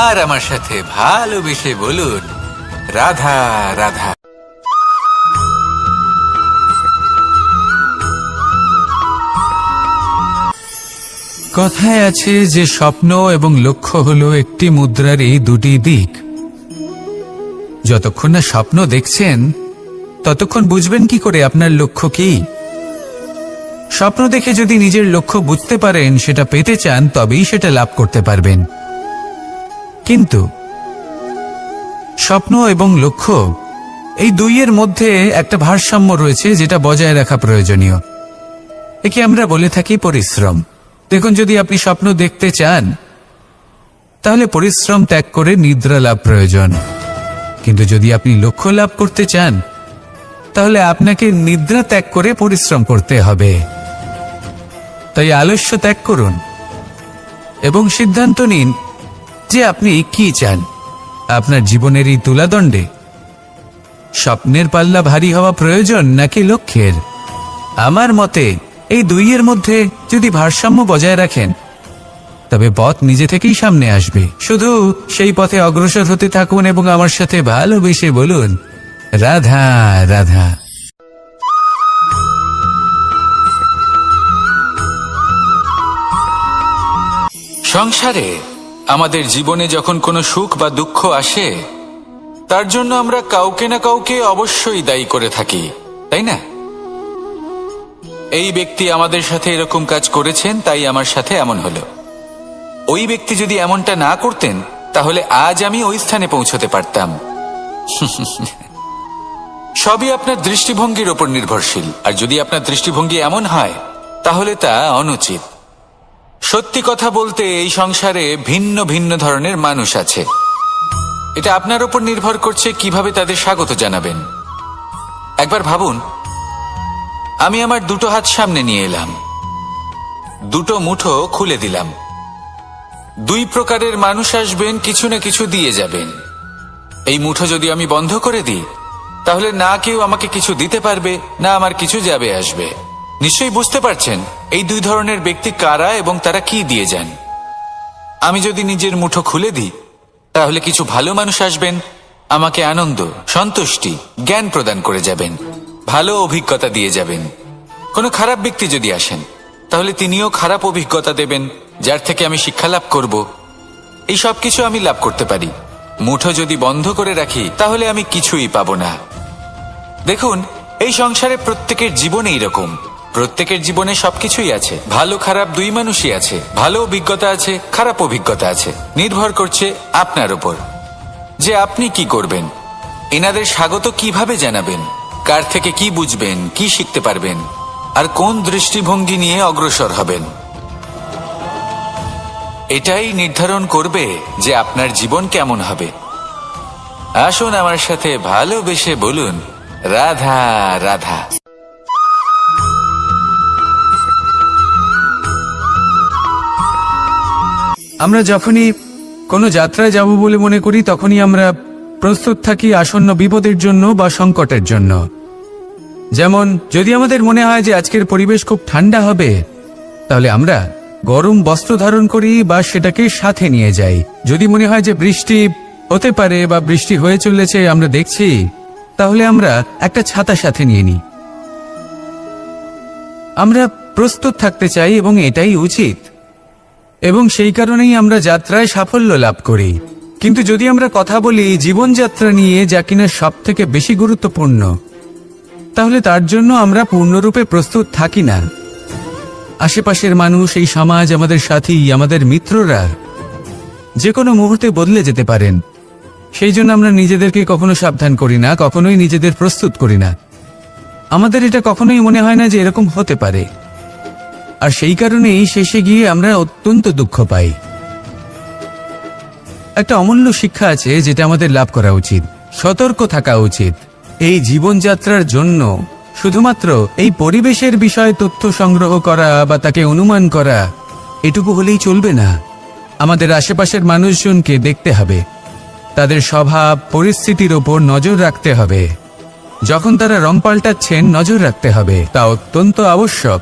[SPEAKER 1] আর আমার সাথে ভালোবেসে বলুন, রাধা রাধা।
[SPEAKER 2] কথায় আছে যে স্বপ্ন এবং লক্ষ্য হলো একটি মুদ্রারই দুটি দিক। যতক্ষণ না স্বপ্ন দেখছেন ততক্ষণ বুঝবেন কি করে আপনার লক্ষ্য কি? স্বপ্ন দেখে যদি নিজের লক্ষ্য বুঝতে পারেন, সেটা পেতে চান, তবেই সেটা লাভ করতে পারবেন। কিন্তু স্বপ্ন এবং লক্ষ্য এই দুইয়ের মধ্যে একটা ভারসাম্য রয়েছে যেটা বজায় রাখা প্রয়োজনীয়। একে আমরা বলে থাকি পরিশ্রম। দেখুন, যদি আপনি স্বপ্ন দেখতে চান তাহলে পরিশ্রম ত্যাগ করে নিদ্রা লাভ প্রয়োজন। কিন্তু যদি আপনি লক্ষ্য লাভ করতে চান তাহলে আপনাকে নিদ্রা ত্যাগ করে পরিশ্রম করতে হবে। তাই আলস্য ত্যাগ করুন এবং সিদ্ধান্ত নিন যে আপনি কি চান। আপনার জীবনের এই তুলাদণ্ডে স্বপ্নের পাল্লা ভারী হওয়া প্রয়োজন নাকি লক্ষ্যের? আমার মতে এই দুইয়ের মধ্যে যদি ভারসাম্য বজায় রাখেন তবে পথ নিজে থেকেই সামনে আসবে। শুধু সেই পথে অগ্রসর হতে থাকুন এবং আমার সাথে ভালোবেসে বলুন, রাধা রাধা।
[SPEAKER 1] সংসারে আমাদের জীবনে যখন কোনো সুখ বা দুঃখ আসে তার জন্য আমরা কাউকে না কাউকে অবশ্যই দায়ী করে থাকি, তাই না? এই ব্যক্তি আমাদের সাথে এরকম কাজ করেছেন তাই আমার সাথে এমন হলো। ওই ব্যক্তি যদি এমনটা না করতেন তাহলে আজ আমি ওই স্থানে পৌঁছতে পারতাম। সবই আপনার দৃষ্টিভঙ্গির ওপর নির্ভরশীল, আর যদি আপনার দৃষ্টিভঙ্গি এমন হয় তাহলে তা অনুচিত। সত্যি কথা বলতে এই সংসারে ভিন্ন ভিন্ন ধরনের মানুষ আছে। এটা আপনার ওপর নির্ভর করছে কিভাবে তাদের স্বাগত জানাবেন। একবার ভাবুন, আমি আমার দুটো হাত সামনে নিয়ে এলাম, দুটো মুঠো খুলে দিলাম। দুই প্রকারের মানুষ আসবেন, কিছু না কিছু দিয়ে যাবেন। এই মুঠো যদি আমি বন্ধ করে দিই তাহলে না কেউ আমাকে কিছু দিতে পারবে, না আমার কিছু যাবে আসবে। নিশ্চয়ই বুঝতে পারছেন এই দুই ধরনের ব্যক্তি কারা এবং তারা কি দিয়ে যান। আমি যদি নিজের মুঠো খুলে দিই তাহলে কিছু ভালো মানুষ আসবেন, আমাকে আনন্দ, সন্তুষ্টি, জ্ঞান প্রদান করে যাবেন, ভালো অভিজ্ঞতা দিয়ে যাবেন। কোনো খারাপ ব্যক্তি যদি আসেন, তাহলে তিনিও খারাপ অভিজ্ঞতা দেবেন, যার থেকে আমি শিক্ষা লাভ করব। এই সব কিছু আমি লাভ করতে পারি। মুঠো যদি বন্ধ করে রাখি, তাহলে আমি কিছুই পাবো না। দেখুন, এই সংসারে প্রত্যেকের জীবনে এইরকম। প্রত্যেকের জীবনে সবকিছুই আছে, ভালো খারাপ দুই মানুষই আছে। ভালো অভিজ্ঞতা আছে, খারাপ অভিজ্ঞতা আছে। নির্ভর করছে আপনার উপর যে আপনি কি করবেন। এনাদের স্বাগত কিভাবে জানাবেন, কার থেকে কি বুঝবেন, কি শিখতে পারবেন, আর কোন দৃষ্টিভঙ্গি নিয়ে অগ্রসর হবেন। এটাই নির্ধারণ করবে যে আপনার জীবন কেমন হবে। আসুন আমার সাথে ভালোবেসে বলুন, রাধা রাধা।
[SPEAKER 2] আমরা যখনই কোনো যাত্রায় যাব বলে মনে করি, তখনই আমরা প্রস্তুত থাকি আসন্ন বিপদের জন্য বা সংকটের জন্য। যেমন, যদি আমাদের মনে হয় যে আজকের পরিবেশ খুব ঠান্ডা হবে, তাহলে আমরা গরম বস্ত্র ধারণ করি বা সেটাকে সাথে নিয়ে যাই। যদি মনে হয় যে বৃষ্টি হতে পারে বা বৃষ্টি হয়ে চলেছে, আমরা দেখছি, তাহলে আমরা একটা ছাতা সাথে নিয়ে নিই। আমরা প্রস্তুত থাকতে চাই এবং এটাই উচিত, এবং সেই কারণেই আমরা যাত্রায় সাফল্য লাভ করি। কিন্তু যদি আমরা কথা বলি জীবনযাত্রা নিয়ে, যা কিনা সব থেকে বেশি গুরুত্বপূর্ণ, তাহলে তার জন্য আমরা পূর্ণরূপে প্রস্তুত থাকি না। আশেপাশের মানুষ, এই সমাজ, আমাদের সাথী, আমাদের মিত্ররা যে কোনো মুহূর্তে বদলে যেতে পারেন। সেই জন্য আমরা নিজেদেরকে কখনো সাবধান করি না, কখনোই নিজেদের প্রস্তুত করি না। আমাদের এটা কখনোই মনে হয় না যে এরকম হতে পারে, আর সেই কারণেই শেষে গিয়ে আমরা অত্যন্ত দুঃখ পাই। একটা অমূল্য শিক্ষা আছে যেটা আমাদের লাভ করা উচিত। সতর্ক থাকা উচিত। এই জীবনযাত্রার জন্য শুধুমাত্র এই পরিবেশের বিষয়ে তথ্য সংগ্রহ করা বা তাকে অনুমান করা, এটুকু হলেই চলবে না। আমাদের আশেপাশের মানুষজনকে দেখতে হবে, তাদের স্বভাব পরিস্থিতির ওপর নজর রাখতে হবে। যখন তারা রং পাল্টাচ্ছেন, নজর রাখতে হবে, তা অত্যন্ত আবশ্যক।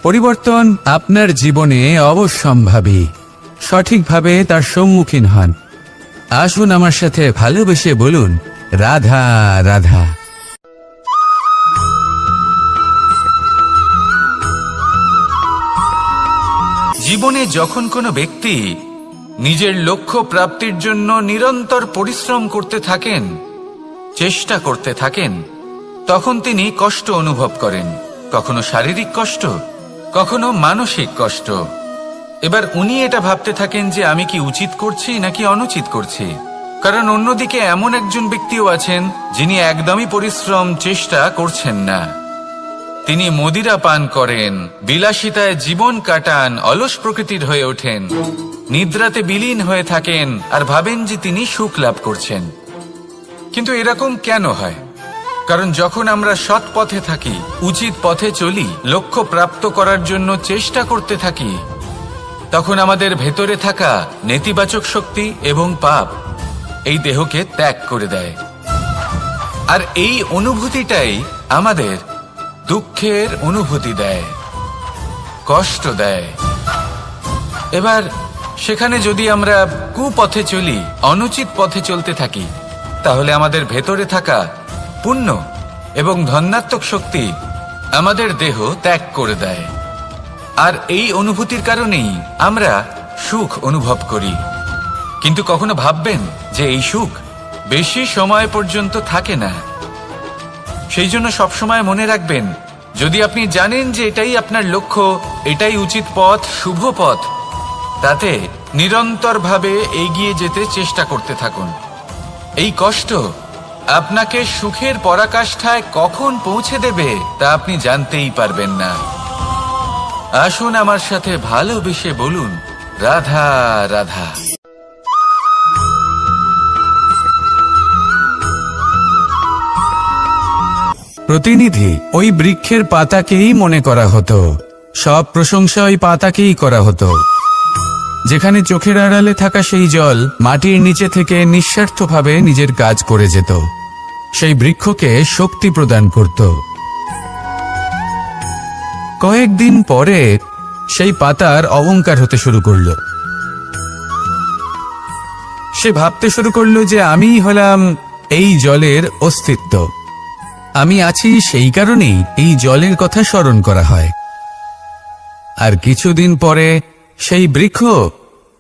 [SPEAKER 2] পরিবর্তন আপনার জীবনে অবশ্যম্ভাবী। সঠিকভাবে তার সম্মুখীন হন। আসুন আমার সাথে ভালোবেসে বলুন, রাধা রাধা।
[SPEAKER 1] জীবনে যখন কোনো ব্যক্তি নিজের লক্ষ্য প্রাপ্তির জন্য নিরন্তর পরিশ্রম করতে থাকেন, চেষ্টা করতে থাকেন, তখন তিনি কষ্ট অনুভব করেন। কখনো শারীরিক কষ্ট, কখনো মানসিক কষ্ট। এবার উনি এটা ভাবতে থাকেন যে আমি কি উচিত করছি নাকি অনুচিত করছি। কারণ অন্যদিকে এমন একজন ব্যক্তিও আছেন যিনি একদমই পরিশ্রম, চেষ্টা করছেন না। তিনি মদিরা পান করেন, বিলাসিতায় জীবন কাটান, অলস প্রকৃতির হয়ে ওঠেন, নিদ্রাতে বিলীন হয়ে থাকেন আর ভাবেন যে তিনি সুখ লাভ করছেন। কিন্তু এরকম কেন হয়? কারণ যখন আমরা সৎ পথে থাকি, উচিত পথে চলি, লক্ষ্য প্রাপ্ত করার জন্য চেষ্টা করতে থাকি, তখন আমাদের ভেতরে থাকা নেতিবাচক শক্তি এবং পাপ এই দেহকে ত্যাগ করে দেয়। আর এই অনুভূতিটাই আমাদের দুঃখের অনুভূতি দেয়, কষ্ট দেয়। এবার সেখানে যদি আমরা কুপথে চলি, অনুচিত পথে চলতে থাকি, তাহলে আমাদের ভেতরে থাকা পুণ্য এবং ধনাত্মক শক্তি আমাদের দেহ ত্যাগ করে দেয়। আর এই অনুভূতির কারণেই আমরা সুখ অনুভব করি। কিন্তু কখনো ভাববেন যে এই সুখ বেশি সময় পর্যন্ত থাকে না। সেই জন্য সবসময় মনে রাখবেন, যদি আপনি জানেন যে এটাই আপনার লক্ষ্য, এটাই উচিত পথ, শুভ পথ, তাতে নিরন্তরভাবে এগিয়ে যেতে চেষ্টা করতে থাকুন। এই কষ্ট আপনাকে সুখের পরাকাষ্ঠায় কখন পৌঁছে দেবে তা আপনি জানতেই পারবেন না। আসুন আমার সাথে ভালোবেসে বলুন, রাধা রাধা।
[SPEAKER 2] প্রতিনিধি ওই বৃক্ষের পাতাকেই মনে করা হতো। সব প্রশংসা ওই পাতাকেই করা হতো। যেখানে চোখের আড়ালে থাকা সেই জল মাটির নিচে থেকে নিঃস্বার্থভাবে নিজের কাজ করে যেত, সেই বৃক্ষকে শক্তি প্রদান করত। কয়েকদিন পরে সেই পাতার অহংকার হতে শুরু করল। সে ভাবতে শুরু করলো যে আমিই হলাম এই জলের অস্তিত্ব। আমি আছি সেই কারণেই এই জলের কথা স্মরণ করা হয়। আর কিছুদিন পরে সেই বৃক্ষ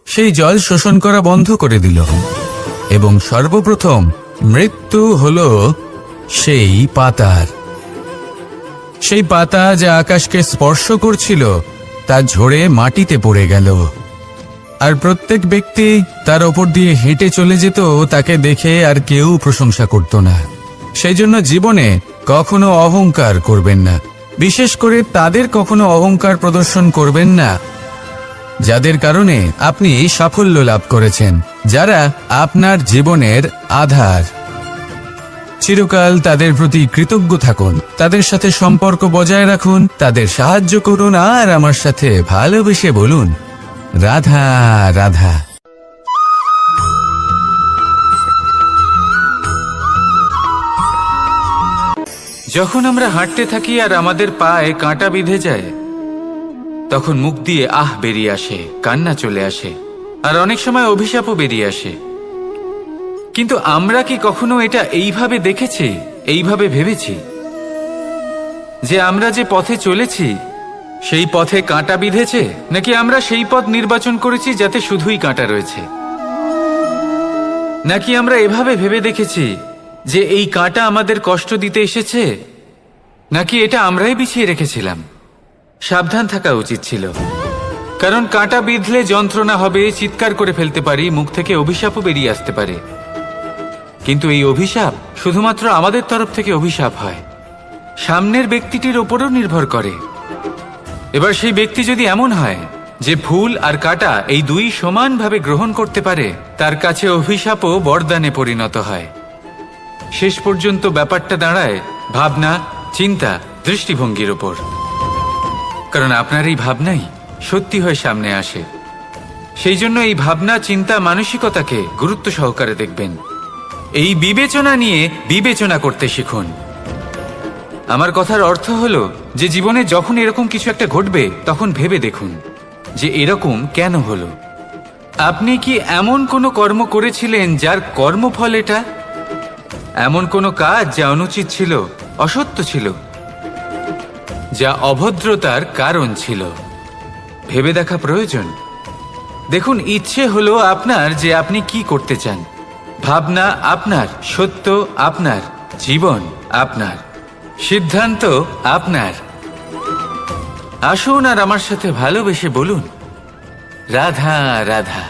[SPEAKER 2] সেই জল শোষণ করা বন্ধ করে দিল এবং সর্বপ্রথম মৃত্যু হলো সেই পাতার। সেই পাতা যা আকাশকে স্পর্শ করছিল তা ঝরে মাটিতে পড়ে গেল। আর প্রত্যেক ব্যক্তি তার ওপর দিয়ে হেঁটে চলে যেত, তাকে দেখে আর কেউ প্রশংসা করত না। সেই জন্য জীবনে কখনো অহংকার করবেন না, বিশেষ করে তাদের কখনো অহংকার প্রদর্শন করবেন না যাদের কারণে আপনি সাফল্য লাভ করেছেন, যারা আপনার জীবনের আধার। চিরকাল তাদের প্রতি কৃতজ্ঞ থাকুন, তাদের সাথে সম্পর্ক বজায় রাখুন, তাদের সাহায্য করুন আর আমার সাথে ভালোবেসে বলুন, রাধা রাধা।
[SPEAKER 1] যখন আমরা হাঁটতে থাকি আর আমাদের পায়ে কাঁটা বিঁধে যায়, তখন মুখ দিয়ে আহ বেরিয়ে আসে, কান্না চলে আসে, আর অনেক সময় অভিশাপও বেরিয়ে আসে। কিন্তু আমরা কি কখনো এটা এইভাবে দেখেছি, এইভাবে ভেবেছি যে আমরা যে পথে চলেছি সেই পথে কাঁটা বিঁধেছে, নাকি আমরা সেই পথ নির্বাচন করেছি যাতে শুধুই কাঁটা রয়েছে? নাকি আমরা এভাবে ভেবে দেখেছি যে এই কাঁটা আমাদের কষ্ট দিতে এসেছে, নাকি এটা আমরাই বিছিয়ে রেখেছিলাম? সাবধান থাকা উচিত ছিল, কারণ কাঁটা বিঁধলে যন্ত্রণা হবে, চিৎকার করে ফেলতে পারি, মুখ থেকে অভিশাপও বেরিয়ে আসতে পারে। কিন্তু এই অভিশাপ শুধুমাত্র আমাদের তরফ থেকে অভিশাপ হয়, সামনের ব্যক্তিটির ওপরও নির্ভর করে। এবার সেই ব্যক্তি যদি এমন হয় যে ফুল আর কাঁটা এই দুই সমানভাবে গ্রহণ করতে পারে, তার কাছে অভিশাপও বরদানে পরিণত হয়। শেষ পর্যন্ত ব্যাপারটা দাঁড়ায় ভাবনা, চিন্তা, দৃষ্টিভঙ্গির ওপর। কারণ আপনার এই ভাবনাই সত্যি হয়ে সামনে আসে। সেই জন্য এই ভাবনা, চিন্তা, মানসিকতাকে গুরুত্ব সহকারে দেখবেন। এই বিবেচনা নিয়ে বিবেচনা করতে শিখুন। আমার কথার অর্থ হলো যে জীবনে যখন এরকম কিছু একটা ঘটবে, তখন ভেবে দেখুন যে এরকম কেন হলো। আপনি কি এমন কোনো কর্ম করেছিলেন যার কর্মফল এটা? এমন কোনো কাজ যা অনুচিত ছিল, অসত্য ছিল, যা অভদ্রতার কারণ ছিল? ভেবে দেখা প্রয়োজন। দেখুন, ইচ্ছে হলো আপনার যে আপনি কি করতে চান, ভাবনা আপনার, সত্য আপনার, জীবন আপনার, সিদ্ধান্ত আপনার। আসুন আর আমার সাথে ভালোবেসে বলুন, রাধা রাধা।